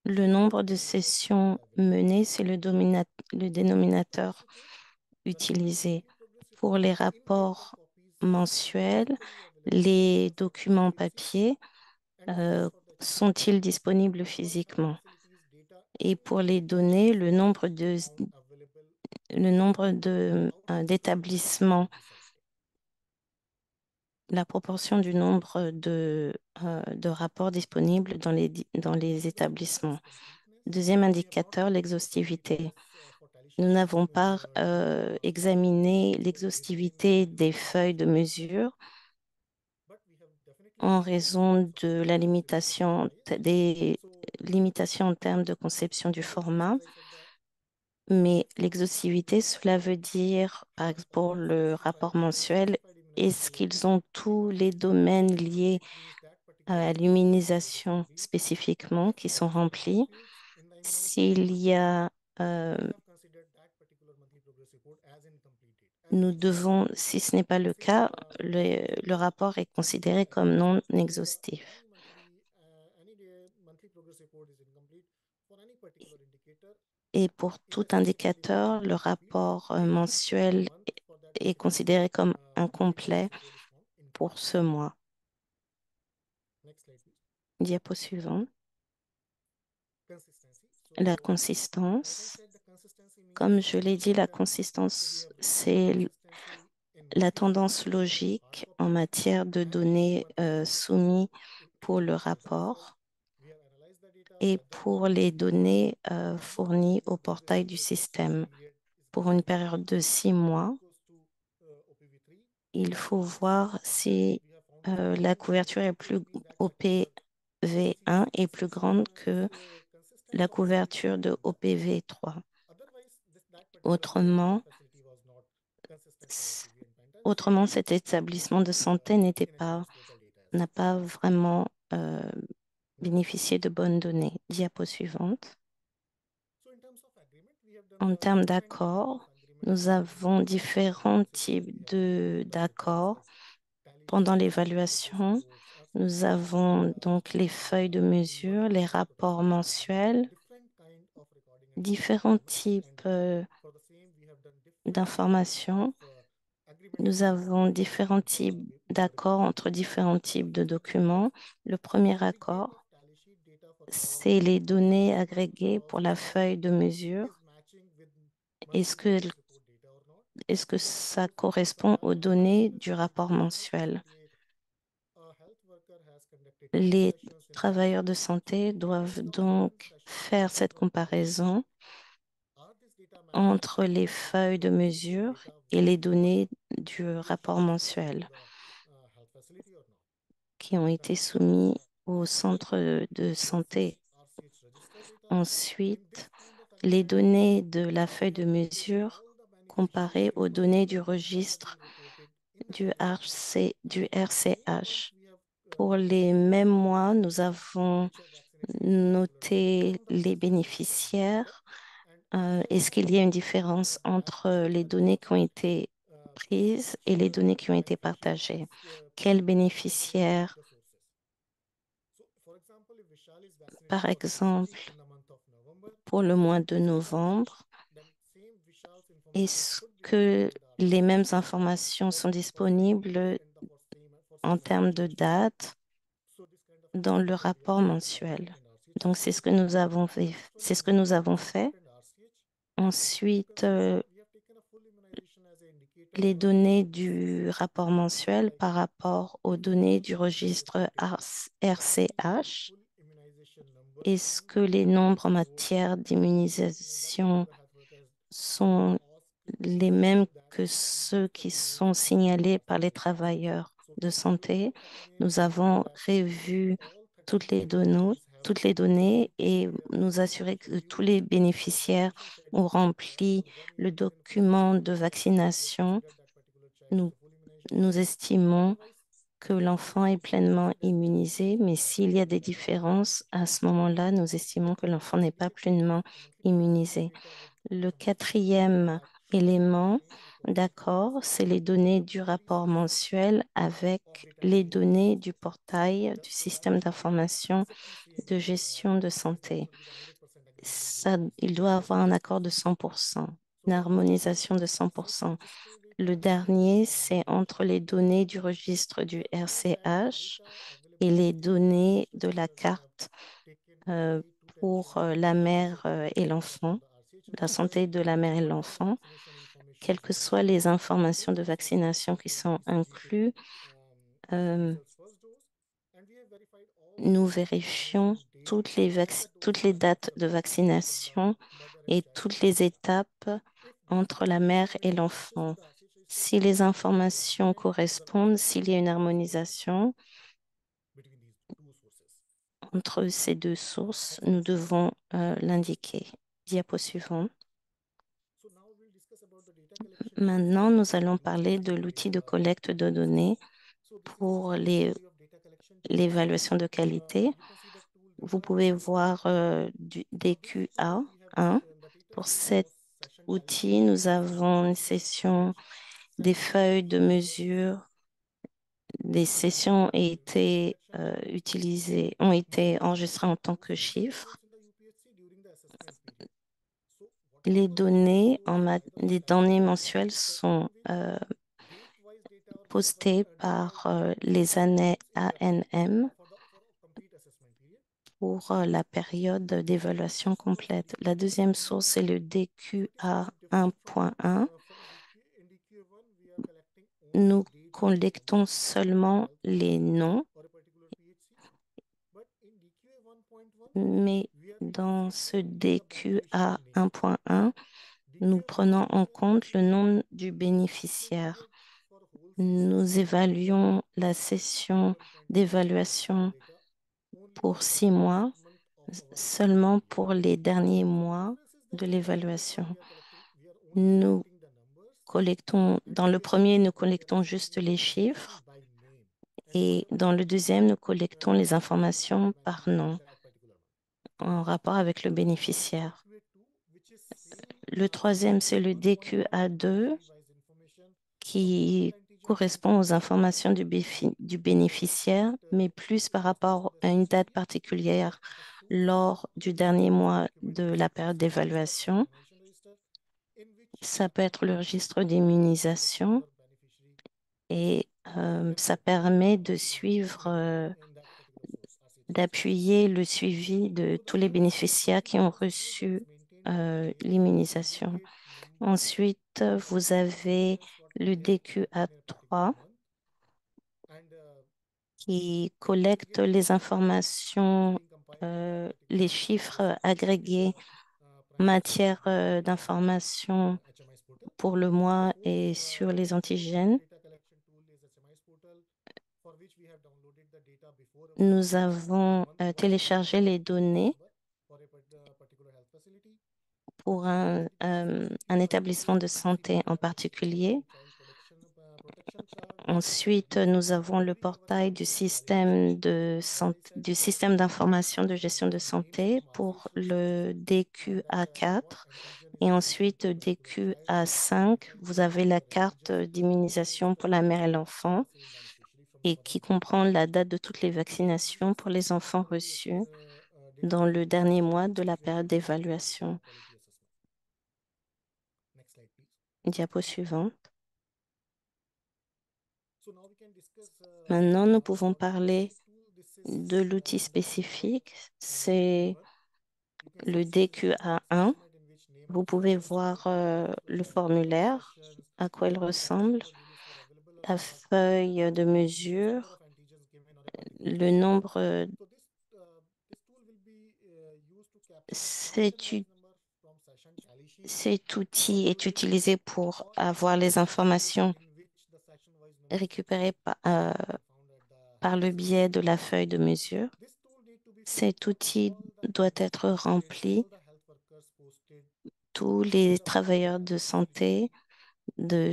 le nombre de sessions menées, c'est le dénominateur utilisé. Pour les rapports mensuels, les documents papier euh, sont-ils disponibles physiquement? Et pour les données, d'établissements, la proportion du nombre de rapports disponibles dans les établissements. Deuxième indicateur, l'exhaustivité. Nous n'avons pas examiné l'exhaustivité des feuilles de mesure en raison de la limitation des limitations en termes de conception du format. Mais l'exhaustivité, cela veut dire, par exemple, pour le rapport mensuel, est-ce qu'ils ont tous les domaines liés à l'immunisation spécifiquement qui sont remplis? S'il y a, nous devons, si ce n'est pas le cas, le rapport est considéré comme non exhaustif. Et pour tout indicateur, le rapport mensuel est considéré comme incomplet pour ce mois. Diapo suivant. La consistance. Comme je l'ai dit, la consistance, c'est la tendance logique en matière de données soumises pour le rapport et pour les données fournies au portail du système. Pour une période de 6 mois, il faut voir si la couverture est plus OPV1 est plus grande que la couverture de OPV3. Autrement, cet établissement de santé n'a pas vraiment bénéficié de bonnes données. Diapo suivante. En termes d'accords, nous avons différents types d'accords. Pendant l'évaluation, nous avons donc les feuilles de mesure, les rapports mensuels, différents types d'informations. Nous avons différents types d'accords entre différents types de documents. Le premier accord, c'est les données agrégées pour la feuille de mesure. Est-ce que ça correspond aux données du rapport mensuel? Les travailleurs de santé doivent donc faire cette comparaison entre les feuilles de mesure et les données du rapport mensuel qui ont été soumis au centre de santé. Ensuite, les données de la feuille de mesure comparées aux données du registre du RCH. Pour les mêmes mois, nous avons noté les bénéficiaires. Est-ce qu'il y a une différence entre les données qui ont été prises et les données qui ont été partagées? Quels bénéficiaires? Par exemple, pour le mois de novembre, est-ce que les mêmes informations sont disponibles en termes de date dans le rapport mensuel? Donc, c'est ce que nous avons fait. C'est ce que nous avons fait. Ensuite, les données du rapport mensuel par rapport aux données du registre RCH. Est-ce que les nombres en matière d'immunisation sont les mêmes que ceux qui sont signalés par les travailleurs de santé? Nous avons revu toutes les données et nous assurer que tous les bénéficiaires ont rempli le document de vaccination. Nous estimons que l'enfant est pleinement immunisé, mais s'il y a des différences, à ce moment-là, nous estimons que l'enfant n'est pas pleinement immunisé. Le quatrième élément d'accord, c'est les données du rapport mensuel avec les données du portail du système d'information de gestion de santé. Il doit avoir un accord de 100%, une harmonisation de 100%. Le dernier, c'est entre les données du registre du RCH et les données de la carte euh, pour la mère et l'enfant, la santé de la mère et l'enfant, quelles que soient les informations de vaccination qui sont incluses. Nous vérifions toutes les dates de vaccination et toutes les étapes entre la mère et l'enfant. Si les informations correspondent, s'il y a une harmonisation entre ces deux sources, nous devons l'indiquer. Diapo suivant. Maintenant, nous allons parler de l'outil de collecte de données pour l'évaluation de qualité. Vous pouvez voir du DQA1. Pour cet outil, nous avons une session des feuilles de mesure. Les sessions ont été enregistrées en tant que chiffres. Les données mensuelles sont postées par les années ANM pour la période d'évaluation complète. La deuxième source, c'est le DQA 1.1. Nous collectons seulement les noms, mais dans ce DQA 1.1, nous prenons en compte le nom du bénéficiaire. Nous évaluons la session d'évaluation pour 6 mois, seulement pour les derniers mois de l'évaluation. Nous collectons, dans le premier, nous collectons juste les chiffres et dans le deuxième, nous collectons les informations par nom en rapport avec le bénéficiaire. Le troisième, c'est le DQA2 qui correspond aux informations du bénéficiaire, mais plus par rapport à une date particulière lors du dernier mois de la période d'évaluation. Ça peut être le registre d'immunisation et ça permet de suivre, d'appuyer le suivi de tous les bénéficiaires qui ont reçu l'immunisation. Ensuite, vous avez le DQA3 qui collecte les informations, les chiffres agrégés, matière d'information pour le mois et sur les antigènes. Nous avons téléchargé les données pour un établissement de santé en particulier. Ensuite, nous avons le portail du système du système d'information de gestion de santé pour le DQA4. Et ensuite, DQA5, vous avez la carte d'immunisation pour la mère et l'enfant et qui comprend la date de toutes les vaccinations pour les enfants reçus dans le dernier mois de la période d'évaluation. Diapo suivante. Maintenant, nous pouvons parler de l'outil spécifique. C'est le DQA1. Vous pouvez voir le formulaire, à quoi il ressemble, la feuille de mesure, le nombre. Cet outil est utilisé pour avoir les informations récupérées par le biais de la feuille de mesure. Cet outil doit être rempli. Tous les travailleurs de santé de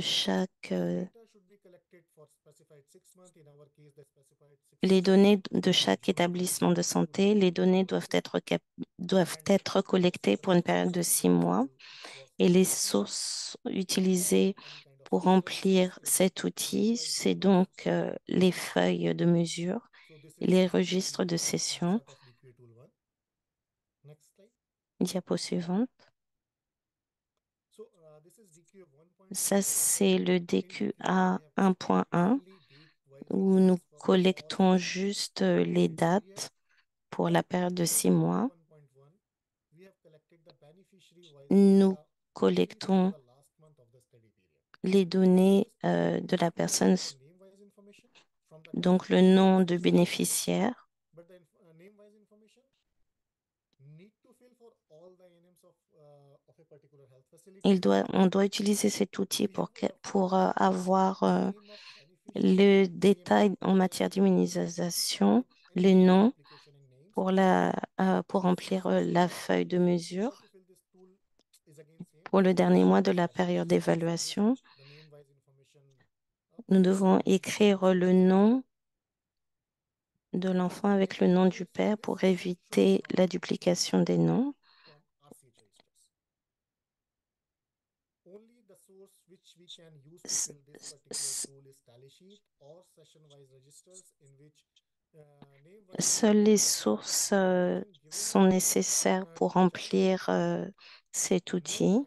les données de chaque établissement de santé, les données doivent être collectées pour une période de 6 mois et les sources utilisées pour remplir cet outil, c'est donc les feuilles de mesure, les registres de session. Diapo suivante. Ça, c'est le DQA 1.1 où nous collectons juste les dates pour la période de 6 mois. Nous collectons les données de la personne, donc le nom de bénéficiaire. On doit utiliser cet outil pour avoir le détail en matière d'immunisation, les noms pour remplir la feuille de mesure pour le dernier mois de la période d'évaluation. Nous devons écrire le nom de l'enfant avec le nom du père pour éviter la duplication des noms. Seules les sources sont nécessaires pour remplir cet outil.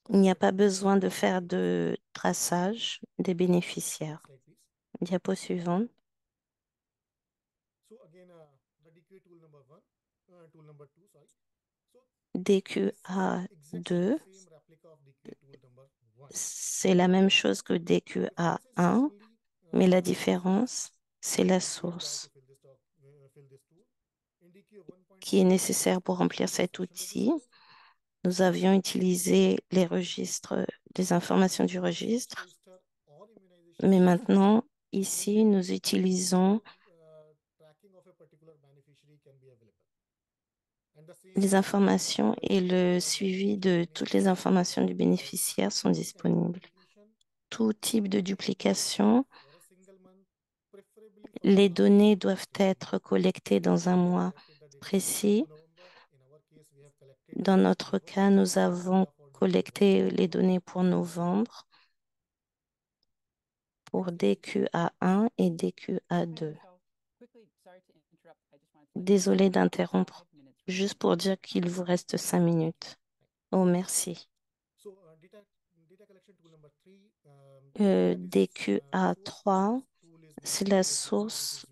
Il n'y a pas besoin de faire de traçage des bénéficiaires. Diapo suivante. DQA2, c'est la même chose que DQA1, mais la différence, c'est la source qui est nécessaire pour remplir cet outil. Nous avions utilisé les informations du registre Mais maintenant, ici, nous utilisons les informations et le suivi de toutes les informations du bénéficiaire sont disponibles. Tout type de duplication, les données doivent être collectées dans un mois précis. Dans notre cas, nous avons collecté les données pour novembre pour DQA1 et DQA2. Désolée d'interrompre, juste pour dire qu'il vous reste 5 minutes. Oh, merci. DQA3, c'est la source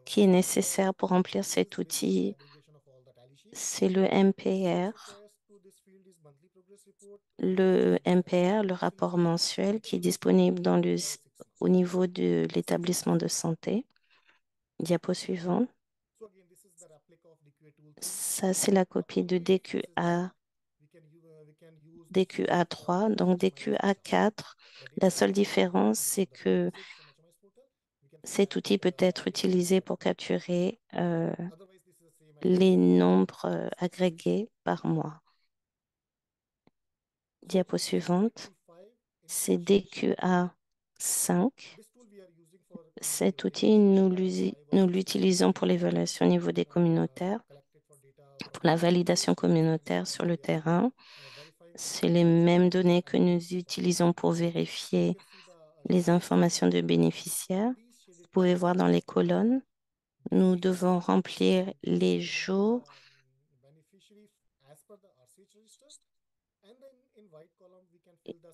qui est nécessaire pour remplir cet outil. C'est le MPR. Le MPR, le rapport mensuel qui est disponible au niveau de l'établissement de santé. Diapo suivante. Ça, c'est la copie de DQA3. Donc, DQA4, la seule différence, c'est que cet outil peut être utilisé pour capturer les nombres agrégés par mois. Diapo suivante, c'est DQA5. Cet outil, nous l'utilisons pour l'évaluation au niveau des communautaires, pour la validation communautaire sur le terrain. C'est les mêmes données que nous utilisons pour vérifier les informations de bénéficiaires. Vous pouvez voir dans les colonnes, nous devons remplir les jours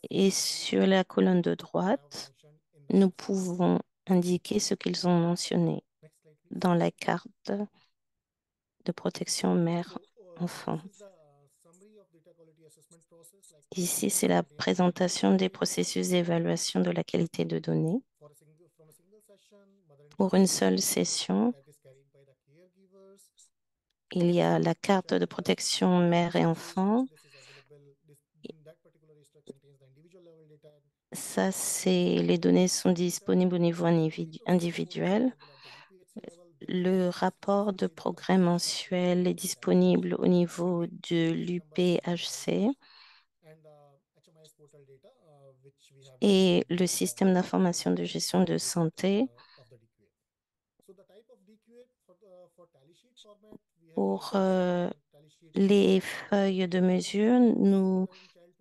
et sur la colonne de droite, nous pouvons indiquer ce qu'ils ont mentionné dans la carte de protection mère-enfant. Ici, c'est la présentation des processus d'évaluation de la qualité de données. Pour une seule session, il y a la carte de protection mère et enfant. Ça, les données sont disponibles au niveau individuel. Le rapport de progrès mensuel est disponible au niveau de l'UPHC et le système d'information de gestion de santé. Pour les feuilles de mesure, nous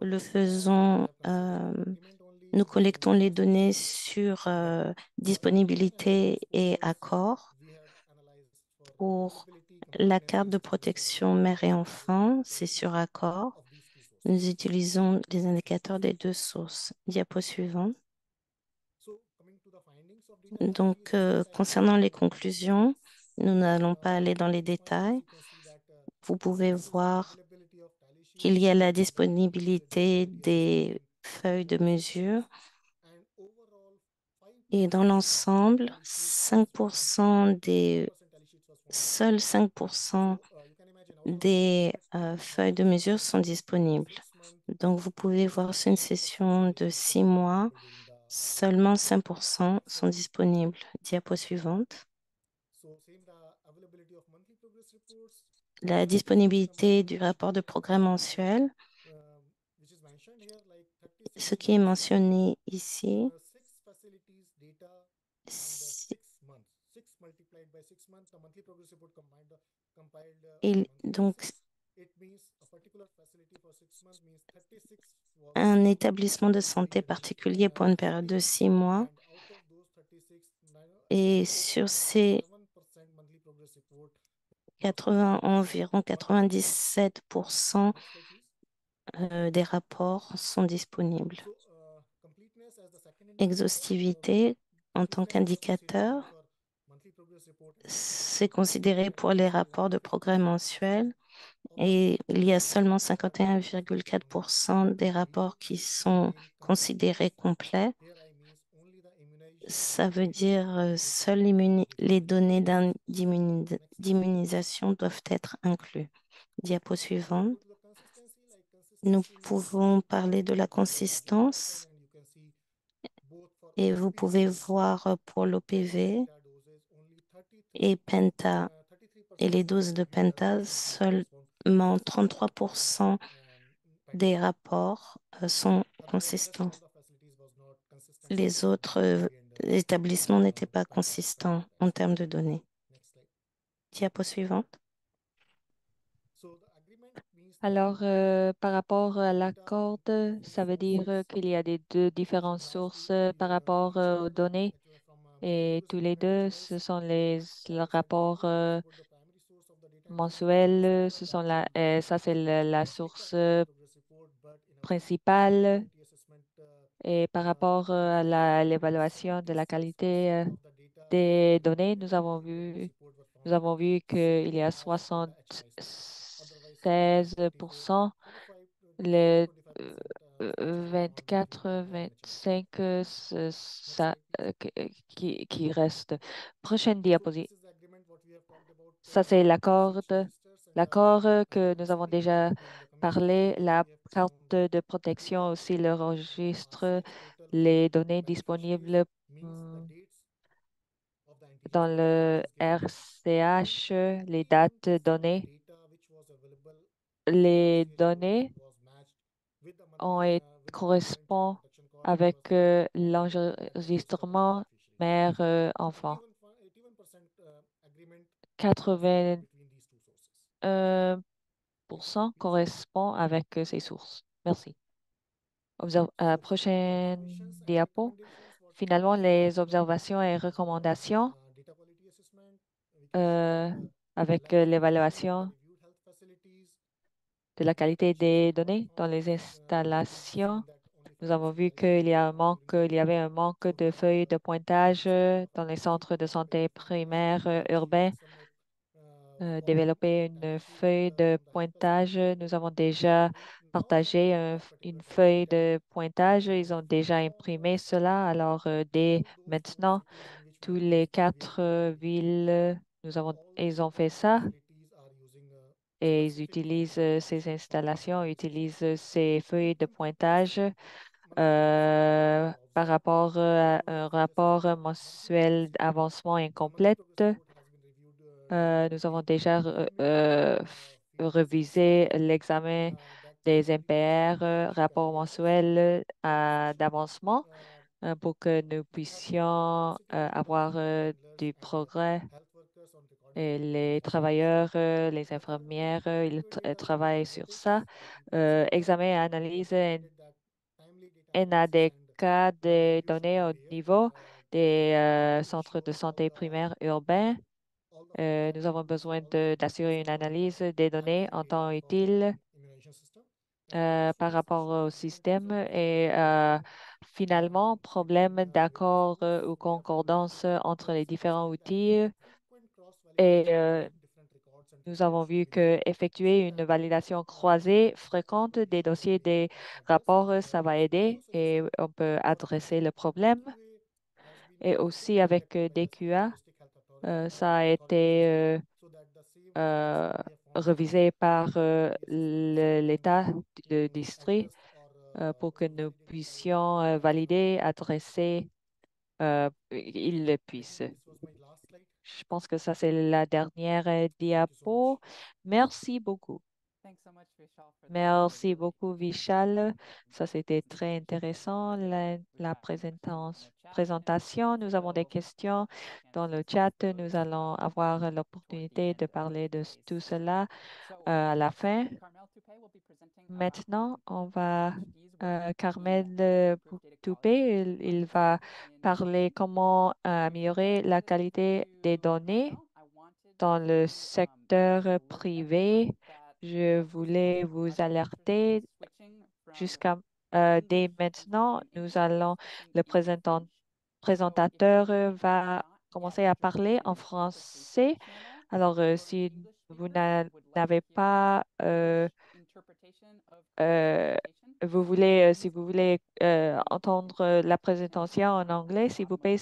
le faisons, nous collectons les données sur disponibilité et accord. Pour la carte de protection mère et enfant, c'est sur accord. Nous utilisons les indicateurs des deux sources. Diapo suivante. Donc, concernant les conclusions, nous n'allons pas aller dans les détails. Vous pouvez voir qu'il y a la disponibilité des feuilles de mesure. Et dans l'ensemble, seuls 5% des feuilles de mesure sont disponibles. Donc, vous pouvez voir sur une session de 6 mois, seulement 5% sont disponibles. Diapo suivante. La disponibilité du rapport de programme mensuel. Ce qui est mentionné ici, donc un établissement de santé particulier pour une période de 6 mois. Et sur ces environ 97% des rapports sont disponibles. Exhaustivité en tant qu'indicateur, c'est considéré pour les rapports de progrès mensuels et il y a seulement 51,4% des rapports qui sont considérés complets. Ça veut dire seules les données d'immunisation doivent être incluses. Diapo suivante. Nous pouvons parler de la consistance. Et vous pouvez voir pour l'OPV et Penta et les doses de Penta, seulement 33% des rapports sont consistants. Les autres établissements n'étaient pas consistants en termes de données. Diapo suivante. Alors, par rapport à l'accord, ça veut dire qu'il y a des deux différentes sources par rapport aux données et tous les deux, ce sont le rapport mensuel, ça c'est la source principale. Et par rapport à l'évaluation de la qualité des données, nous avons vu qu'il y a 76%, le 24, 25, qui reste. Prochaine diapositive. Ça, c'est l'accord que nous avons déjà parlé, la carte de protection, aussi le registre, les données disponibles dans le RCH, les dates données. Les données correspondent avec l'enregistrement mère-enfant. 81% correspond avec ces sources. Merci. Prochaine diapo. Finalement, les observations et recommandations euh, avec l'évaluation de la qualité des données dans les installations. Nous avons vu il y avait un manque de feuilles de pointage dans les centres de santé primaires urbains. Développer une feuille de pointage. Nous avons déjà partagé une feuille de pointage. Ils ont déjà imprimé cela. Alors, dès maintenant, tous les quatre villes, ils ont fait ça et ils utilisent ces installations, utilisent ces feuilles de pointage par rapport à un rapport mensuel d'avancement incomplète. Nous avons déjà revisé l'examen des MPR, rapport mensuel d'avancement, pour que nous puissions avoir du progrès. Et les travailleurs, les infirmières, ils travaillent sur ça. Examen et analyse NADK des données au niveau des centres de santé primaires urbains. Nous avons besoin d'assurer une analyse des données en temps utile par rapport au système et finalement, problème d'accord ou concordance entre les différents outils. Et nous avons vu que effectuer une validation croisée fréquente des dossiers des rapports, ça va aider et on peut adresser le problème. Et aussi avec DQA, ça a été euh, révisé par l'État, le district, pour que nous puissions valider, adresser, ils le puissent. Je pense que ça, c'est la dernière diapo. Merci beaucoup. Merci beaucoup, Vishal. Ça, c'était très intéressant, la présentation. Nous avons des questions dans le chat. Nous allons avoir l'opportunité de parler de tout cela à la fin. Maintenant, on va, Carmel Toupé, il va parler comment améliorer la qualité des données dans le secteur privé. Je voulais vous alerter jusqu'à dès maintenant, le présentateur va commencer à parler en français. Alors, si vous n'avez pas, euh, si vous voulez entendre la présentation en anglais, s'il vous plaît,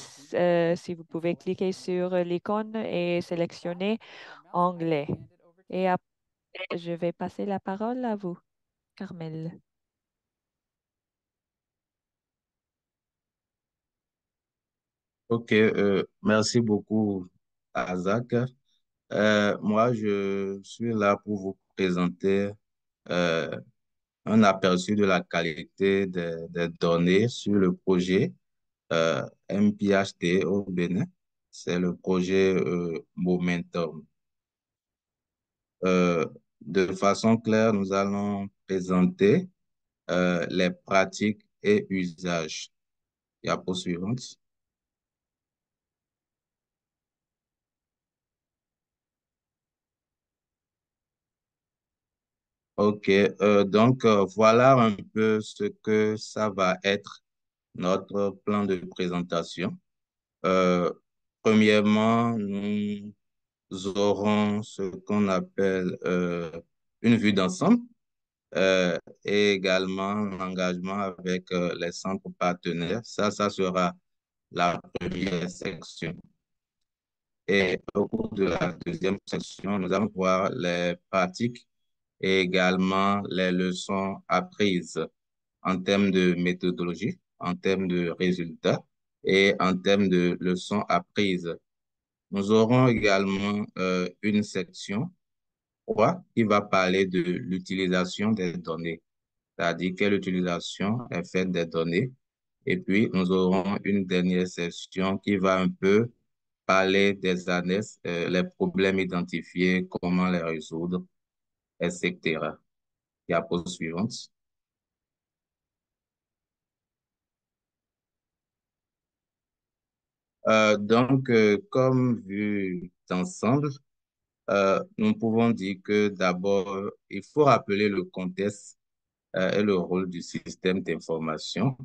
si vous pouvez cliquer sur l'icône et sélectionner anglais. Et je vais passer la parole à vous, Carmel. Ok, merci beaucoup, Azak. Moi, je suis là pour vous présenter euh, un aperçu de la qualité des données sur le projet MPHT au Bénin. C'est le projet Momentum. Euh, de façon claire, nous allons présenter les pratiques et usages. Diapo suivante. Ok, donc voilà un peu ce que ça va être notre plan de présentation. Euh, Premièrement, nous aurons ce qu'on appelle une vue d'ensemble et également l'engagement avec les centres partenaires. Ça sera la première section. Et au cours de la deuxième section, nous allons voir les pratiques et également les leçons apprises en termes de méthodologie, en termes de résultats et en termes de leçons apprises. Nous aurons également une section 3 qui va parler de l'utilisation des données, c'est-à-dire quelle utilisation est faite des données. Et puis, nous aurons une dernière session qui va un peu parler des annexes, les problèmes identifiés, comment les résoudre, etc. Diapo suivante. Comme vu d'ensemble, nous pouvons dire que d'abord, il faut rappeler le contexte et le rôle du système d'information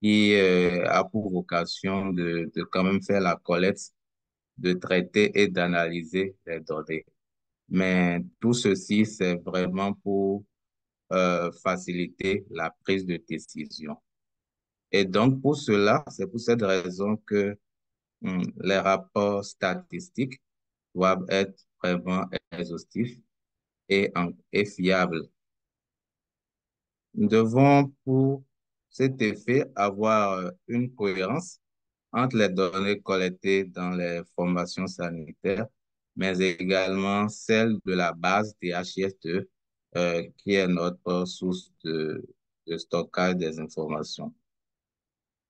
qui a pour vocation de quand même faire la collecte, de traiter et d'analyser les données. Mais tout ceci, c'est vraiment pour faciliter la prise de décision. Et donc, pour cela, c'est pour cette raison que les rapports statistiques doivent être vraiment exhaustifs et fiables. Nous devons, pour cet effet, avoir une cohérence entre les données collectées dans les formations sanitaires, mais également celles de la base DHIS2, qui est notre source de stockage des informations.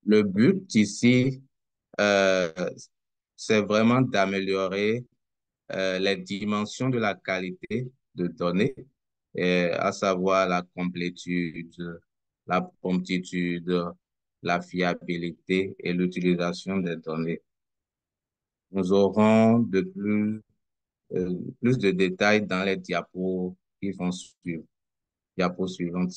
Le but ici, euh, c'est vraiment d'améliorer les dimensions de la qualité de données, à savoir la complétude, la promptitude, la fiabilité et l'utilisation des données. Nous aurons plus de détails dans les diapos qui vont suivre. Diapo suivante.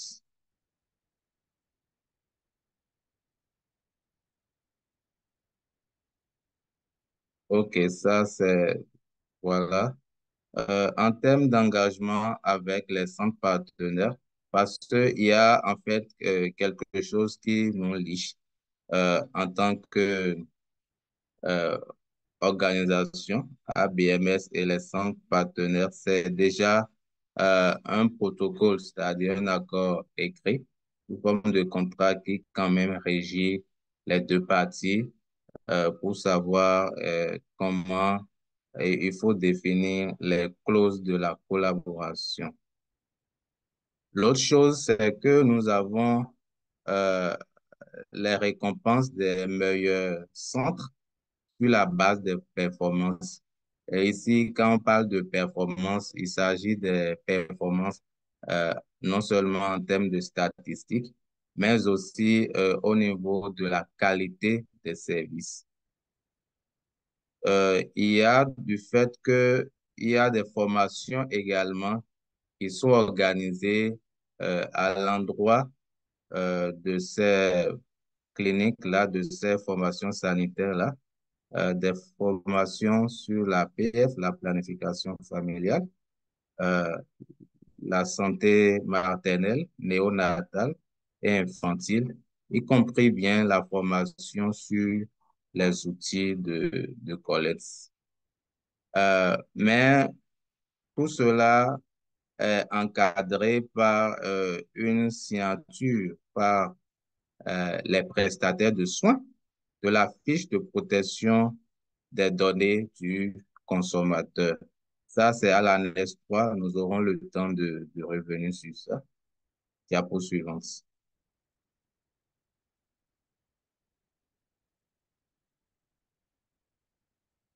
OK, ça c'est, voilà. En termes d'engagement avec les centres partenaires, parce qu'il y a en fait quelque chose qui nous lie en tant que euh, organisation, ABMS et les centres partenaires, c'est déjà un protocole, c'est-à-dire un accord écrit, une forme de contrat qui quand même régit les deux parties pour savoir comment il faut définir les clauses de la collaboration. L'autre chose, c'est que nous avons euh, les récompenses des meilleurs centres sur la base des performances. Et ici, quand on parle de performance, il s'agit des performances euh, non seulement en termes de statistiques, mais aussi au niveau de la qualité des services. Il y a du fait que il y a des formations également qui sont organisées à l'endroit de ces cliniques-là, de ces formations sanitaires-là, des formations sur la PF, la planification familiale, euh, la santé maternelle, néonatale et infantile, y compris bien la formation sur les outils de collecte. Mais tout cela est encadré par une signature par les prestataires de soins de la fiche de protection des données du consommateur. Ça, c'est à l'annexe 3. Nous aurons le temps de revenir sur ça. Diapo suivante.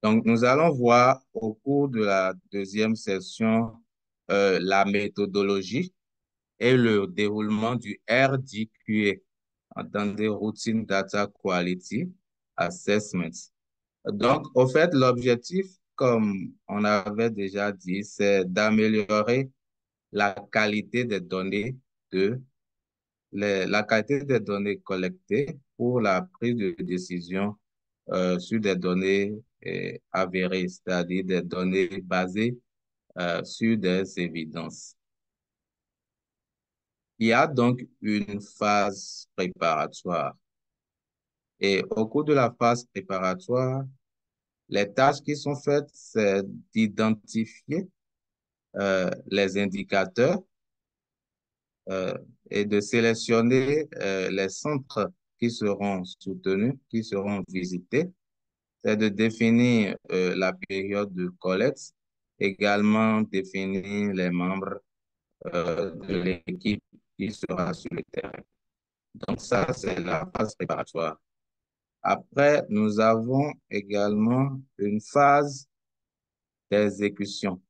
Donc, nous allons voir au cours de la deuxième session la méthodologie et le déroulement du RDQA, entendez Routine Data Quality Assessment. Donc, au fait, l'objectif, comme on avait déjà dit, c'est d'améliorer la qualité des données la qualité des données collectées pour la prise de décision sur des données avérées, c'est-à-dire des données basées sur des évidences. Il y a donc une phase préparatoire. Et au cours de la phase préparatoire, les tâches qui sont faites, c'est d'identifier les indicateurs euh, et de sélectionner les centres qui seront soutenus, qui seront visités. C'est de définir la période de collecte, également définir les membres de l'équipe qui sera sur le terrain. Donc ça, c'est la phase préparatoire. Après, nous avons également une phase d'exécution.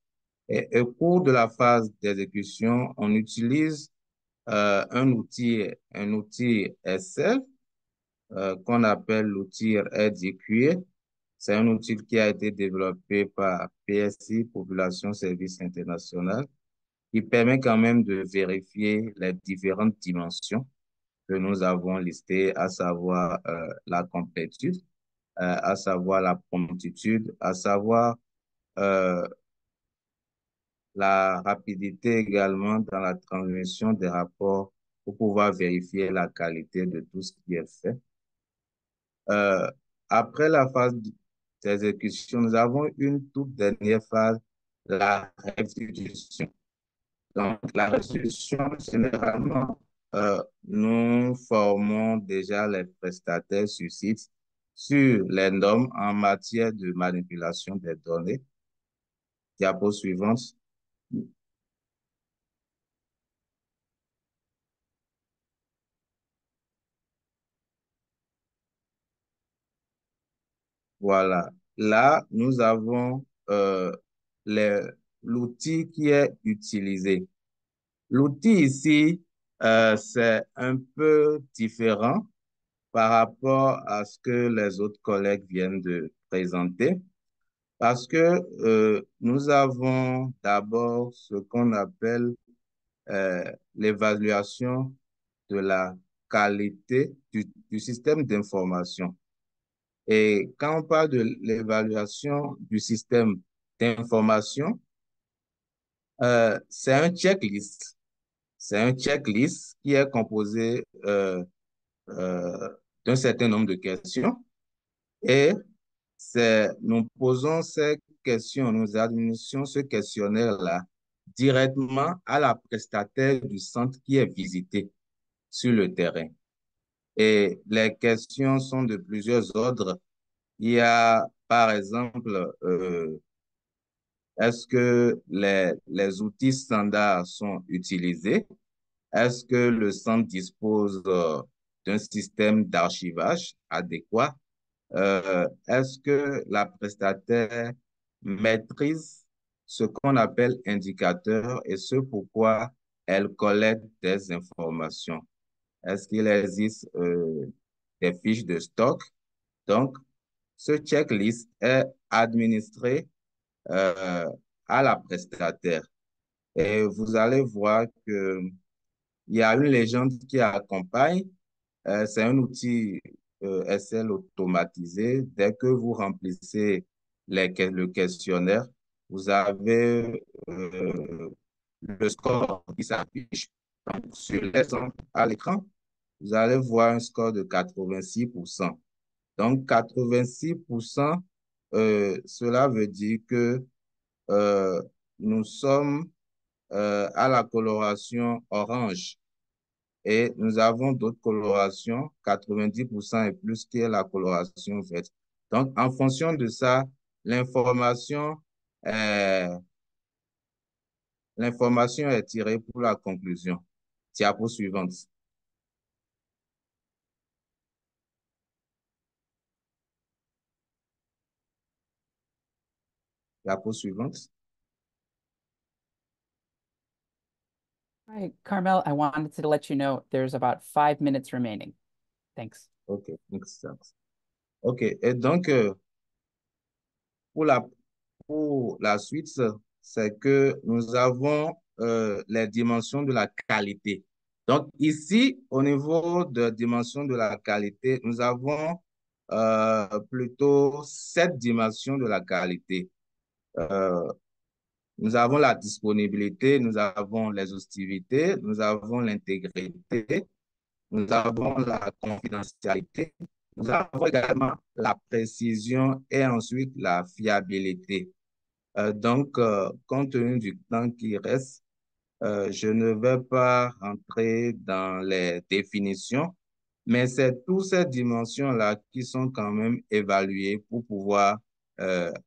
Et au cours de la phase d'exécution, on utilise un outil Excel qu'on appelle l'outil RDQA. C'est un outil qui a été développé par PSI, Population Service International, qui permet quand même de vérifier les différentes dimensions que nous avons listées, à savoir la complétude, à savoir la promptitude, à savoir euh, la rapidité également dans la transmission des rapports pour pouvoir vérifier la qualité de tout ce qui est fait. Après la phase d'exécution, nous avons une toute dernière phase, la restitution. Donc, la restitution, généralement, nous formons déjà les prestataires sur site sur les normes en matière de manipulation des données. Diapo suivante. Voilà. Là, nous avons l'outil qui est utilisé. L'outil ici, c'est un peu différent par rapport à ce que les autres collègues viennent de présenter, parce que nous avons d'abord ce qu'on appelle euh, l'évaluation de la qualité du système d'information. Et quand on parle de l'évaluation du système d'information, c'est un checklist. C'est un checklist qui est composé d'un certain nombre de questions et nous posons ces questions, nous administrons ce questionnaire-là directement à la prestataire du centre qui est visité sur le terrain. Et les questions sont de plusieurs ordres. Il y a, par exemple, est-ce que les outils standards sont utilisés? Est-ce que le centre dispose d'un système d'archivage adéquat? Est-ce que la prestataire maîtrise ce qu'on appelle indicateur et ce pourquoi elle collecte des informations? Est-ce qu'il existe des fiches de stock? Donc, ce checklist est administré euh, à la prestataire. Et vous allez voir que il y a une légende qui accompagne. C'est un outil SL automatisé. Dès que vous remplissez le questionnaire, vous avez le score qui s'affiche. Donc, sur l'exemple à l'écran, vous allez voir un score de 86%. Donc, 86%, cela veut dire que euh, nous sommes à la coloration orange. Et nous avons d'autres colorations, 90% et plus, qui est la coloration verte. Donc, en fonction de ça, l'information l'information est tirée pour la conclusion. Diapo suivante. Diapo suivante. Hi, Carmel, I wanted to let you know there's about 5 minutes remaining. Thanks. OK, excellent. OK, et donc, pour la suite, c'est que nous avons les dimensions de la qualité. Donc, ici, au niveau de dimension de la qualité, nous avons plutôt 7 dimensions de la qualité. Nous avons la disponibilité, nous avons l'exhaustivité, nous avons l'intégrité, nous avons la confidentialité, nous avons également la précision et ensuite la fiabilité. Donc, compte tenu du temps qui reste, je ne vais pas rentrer dans les définitions, mais c'est toutes ces dimensions-là qui sont quand même évaluées pour pouvoir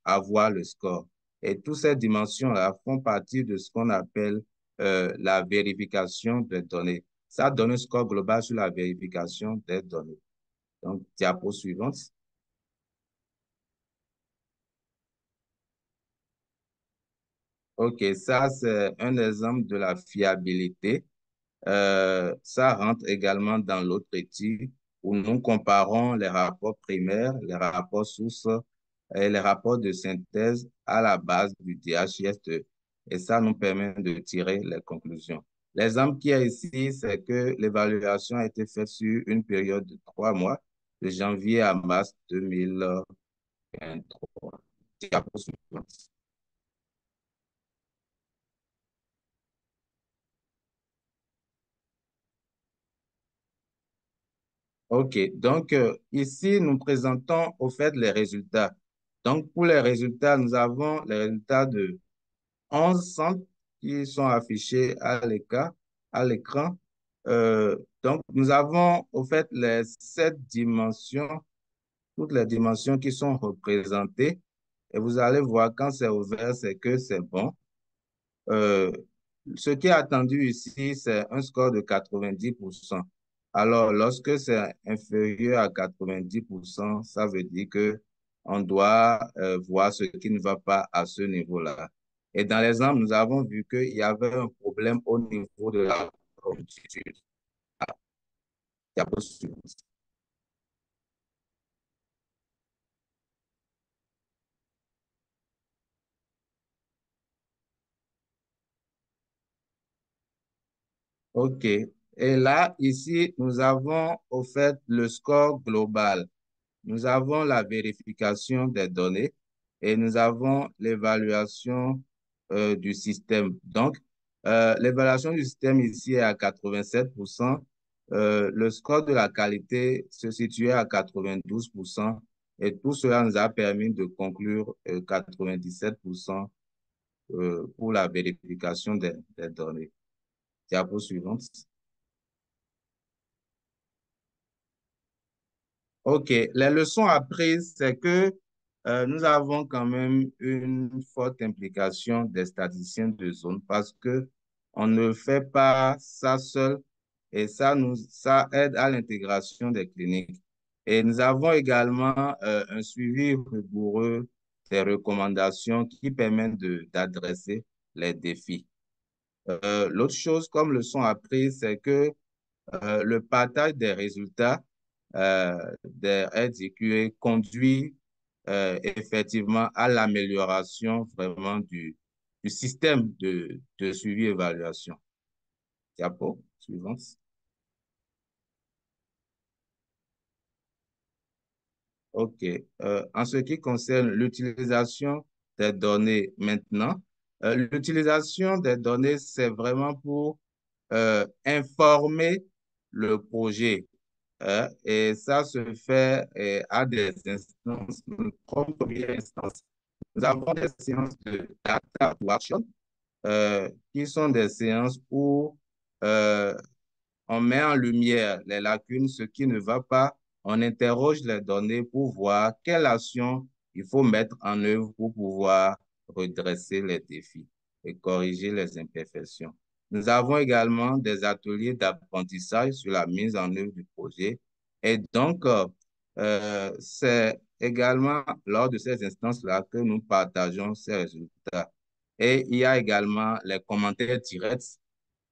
avoir le score. Et toutes ces dimensions-là font partie de ce qu'on appelle la vérification des données. Ça donne un score global sur la vérification des données. Donc, diapo suivante. OK, ça, c'est un exemple de la fiabilité. Ça rentre également dans l'autre étude où nous comparons les rapports primaires, les rapports sources et les rapports de synthèse à la base du DHIS2. Et ça nous permet de tirer les conclusions. L'exemple qui est ici, c'est que l'évaluation a été faite sur une période de 3 mois, de janvier à mars 2023. OK, donc ici, nous présentons au fait les résultats. Donc, pour les résultats, nous avons les résultats de 11 centres qui sont affichés à l'écran. Donc, nous avons au fait les 7 dimensions, toutes les dimensions qui sont représentées. Et vous allez voir, quand c'est ouvert, c'est que c'est bon. Euh, Ce qui est attendu ici, c'est un score de 90%. Alors, lorsque c'est inférieur à 90%, ça veut dire que on doit voir ce qui ne va pas à ce niveau-là. Et dans l'exemple, nous avons vu qu'il y avait un problème au niveau de la promptitude. OK. Et là, ici, nous avons au fait le score global. Nous avons la vérification des données et nous avons l'évaluation du système. Donc, l'évaluation du système ici est à 87%. Le score de la qualité se situait à 92%. Et tout cela nous a permis de conclure 97% pour la vérification des données. Diapo suivante. OK. Les leçons apprises, c'est que nous avons quand même une forte implication des statisticiens de zone parce que on ne fait pas ça seul et ça aide à l'intégration des cliniques. Et nous avons également un suivi rigoureux des recommandations qui permettent d'adresser les défis. L'autre chose comme leçon apprise, c'est que le partage des résultats des RDQA conduit effectivement à l'amélioration vraiment du système de suivi-évaluation. Diapo, suivante. OK. En ce qui concerne l'utilisation des données maintenant, l'utilisation des données, c'est vraiment pour informer le projet. Et ça se fait à des instances, comme première instance. Nous avons des séances de data to action qui sont des séances où on met en lumière les lacunes, ce qui ne va pas, on interroge les données pour voir quelle action il faut mettre en œuvre pour pouvoir redresser les défis et corriger les imperfections. Nous avons également des ateliers d'apprentissage sur la mise en œuvre du projet. Et donc, c'est également lors de ces instances-là que nous partageons ces résultats. Et il y a également les commentaires directs,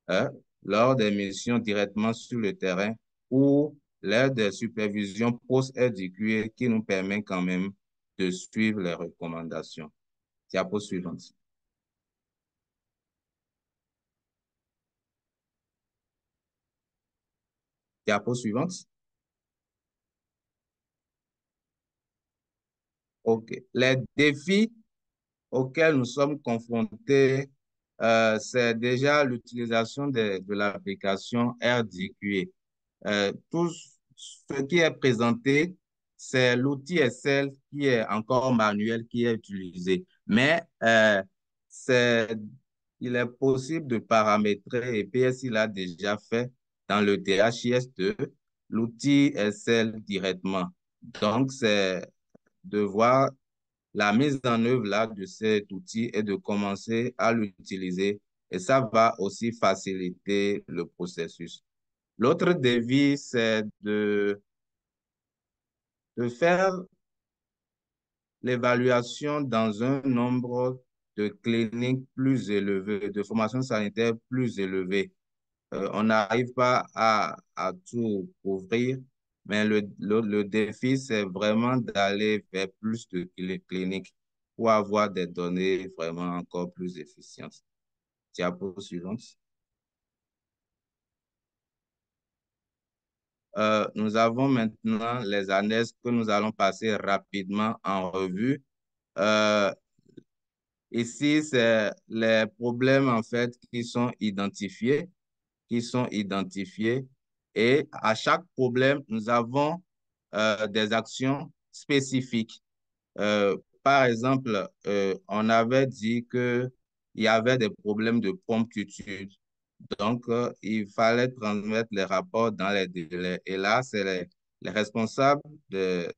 hein, lors des missions directement sur le terrain ou lors des supervisions post-RDQA qui nous permet quand même de suivre les recommandations. Diapo suivante. Diapo suivante. OK. Les défis auxquels nous sommes confrontés, c'est déjà l'utilisation de l'application RDQA. Tout ce qui est présenté, c'est l'outil Excel qui est encore manuel, qui est utilisé. Mais il est possible de paramétrer, et PS il l'a déjà fait dans le DHIS2, l'outil Excel directement. Donc, c'est de voir la mise en œuvre là, de cet outil et de commencer à l'utiliser. Et ça va aussi faciliter le processus. L'autre défi, c'est de faire l'évaluation dans un nombre de cliniques plus élevé, de formations sanitaires plus élevées. On n'arrive pas à tout couvrir, mais le défi, c'est vraiment d'aller vers plus de cliniques pour avoir des données vraiment encore plus efficientes. Diapo suivante. Nous avons maintenant les annexes que nous allons passer rapidement en revue. Euh, Ici, c'est les problèmes en fait qui sont identifiés. Et à chaque problème, nous avons des actions spécifiques. Par exemple, on avait dit qu'il y avait des problèmes de promptitude. Donc, il fallait transmettre les rapports dans les délais. Et là, c'est les responsables de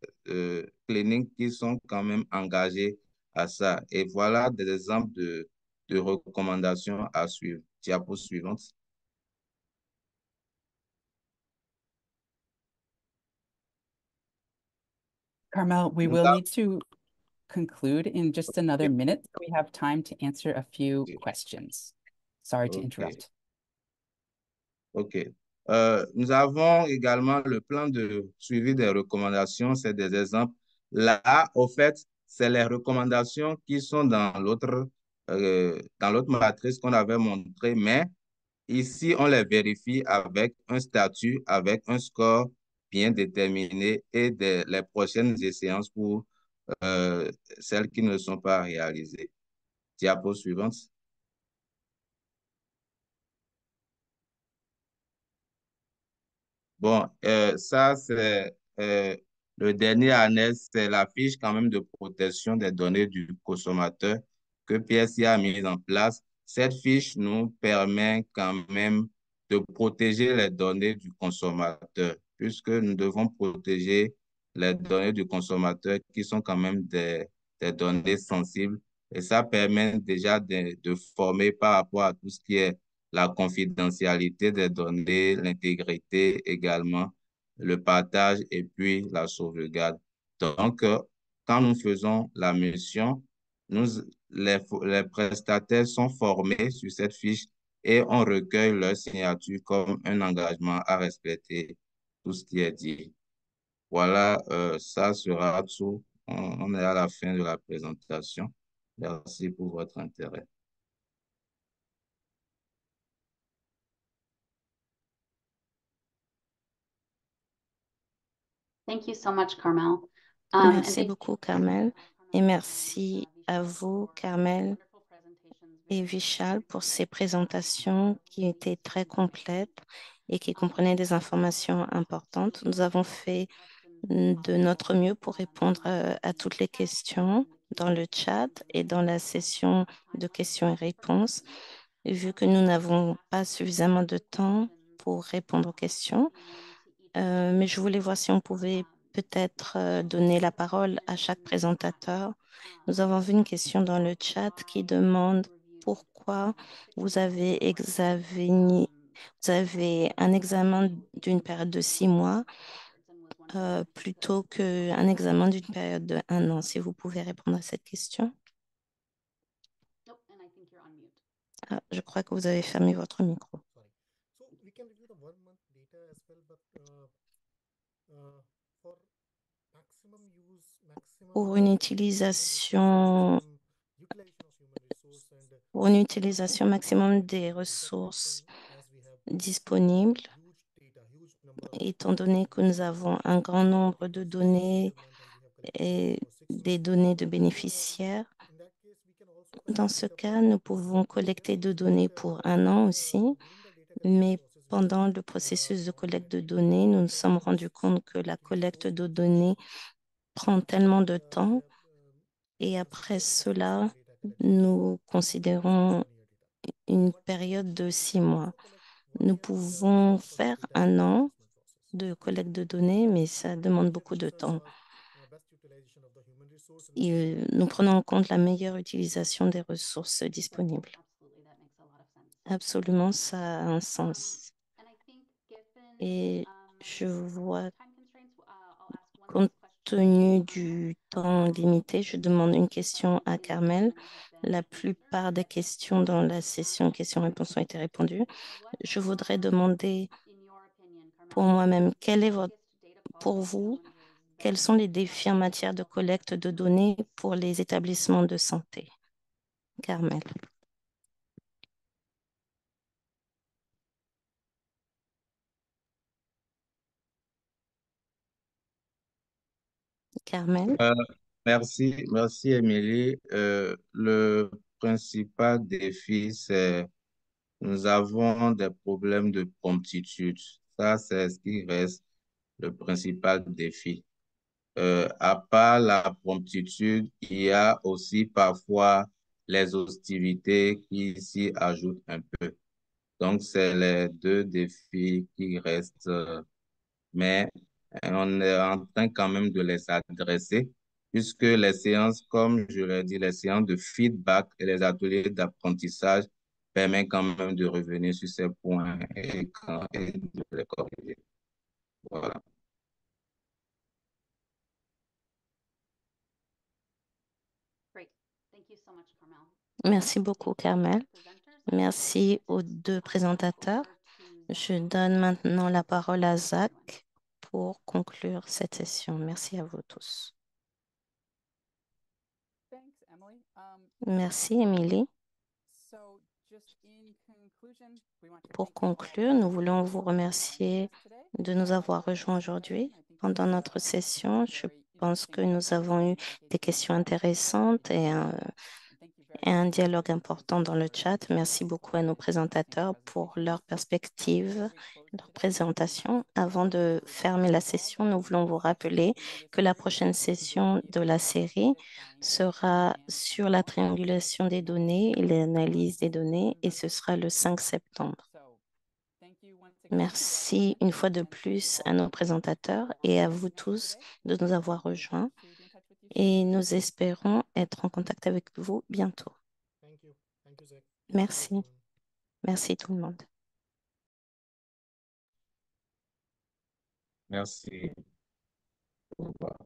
cliniques qui sont quand même engagés à ça. Et voilà des exemples de recommandations à suivre. Diapo suivante. Carmel, we Nous will avons- need to conclude in just another minute. We have time to answer a few questions. Sorry to OK. interrupt. OK. Nous avons également le plan de suivi des recommandations, c'est des exemples. Là, au fait, c'est les recommandations qui sont dans l'autre matrice qu'on avait montré, mais ici, on les vérifie avec un statut, avec un score bien déterminé et les prochaines échéances pour euh, celles qui ne sont pas réalisées. Diapo suivante. Bon, ça, c'est le dernier annexe, c'est la fiche quand même de protection des données du consommateur que PSI a mise en place. Cette fiche nous permet quand même de protéger les données du consommateur, puisque nous devons protéger les données du consommateur qui sont quand même des données sensibles. Et ça permet déjà de former par rapport à tout ce qui est la confidentialité des données, l'intégrité également, le partage et puis la sauvegarde. Donc, quand nous faisons la mission, nous, les prestataires sont formés sur cette fiche et on recueille leur signature comme un engagement à respecter tout ce qui est dit. Voilà, ça sera tout. On est à la fin de la présentation. Merci pour votre intérêt. Thank you so much, Carmel. Merci beaucoup, Carmel. Et merci à vous, Carmel et Vishal, pour ces présentations qui étaient très complètes et qui comprenaient des informations importantes. Nous avons fait de notre mieux pour répondre à toutes les questions dans le chat et dans la session de questions et réponses. Vu que nous n'avons pas suffisamment de temps pour répondre aux questions. Mais je voulais voir si on pouvait peut-être donner la parole à chaque présentateur. Nous avons vu une question dans le chat qui demande pourquoi vous avez un examen d'une période de 6 mois plutôt qu'un examen d'une période de 1 an. Si vous pouvez répondre à cette question. Ah, je crois que vous avez fermé votre micro. Pour une utilisation maximum des ressources disponibles, étant donné que nous avons un grand nombre de données et des données de bénéficiaires, dans ce cas, nous pouvons collecter de données pour 1 an aussi, mais pendant le processus de collecte de données, nous nous sommes rendus compte que la collecte de données prend tellement de temps et après cela, nous considérons une période de 6 mois. Nous pouvons faire 1 an de collecte de données, mais ça demande beaucoup de temps. Nous prenons en compte la meilleure utilisation des ressources disponibles. Absolument, ça a un sens. Et je vois, compte tenu du temps limité, je demande une question à Carmel. La plupart des questions dans la session questions-réponses ont été répondues. Je voudrais demander pour moi-même, pour vous, quels sont les défis en matière de collecte de données pour les établissements de santé? Carmel. Carmel. Merci Émilie. Le principal défi, c'est nous avons des problèmes de promptitude. Ça, c'est ce qui reste le principal défi. À part la promptitude, il y a aussi parfois les hostilités qui s'y ajoutent un peu. Donc, c'est les deux défis qui restent, mais on est en train quand même de les adresser, puisque les séances, comme je l'ai dit, les séances de feedback et les ateliers d'apprentissage permettent quand même de revenir sur ces points et de les corriger. Voilà. Merci beaucoup, Carmel. Merci aux deux présentateurs. Je donne maintenant la parole à Zach pour conclure cette session. Merci à vous tous. Merci, Émilie. Pour conclure, nous voulons vous remercier de nous avoir rejoints aujourd'hui. Pendant notre session, je pense que nous avons eu des questions intéressantes et un dialogue important dans le chat. Merci beaucoup à nos présentateurs pour leur perspective, leur présentation. Avant de fermer la session, nous voulons vous rappeler que la prochaine session de la série sera sur la triangulation des données et l'analyse des données et ce sera le 5 septembre. Merci une fois de plus à nos présentateurs et à vous tous de nous avoir rejoints et nous espérons être en contact avec vous bientôt. Merci. Merci tout le monde. Merci. Au revoir.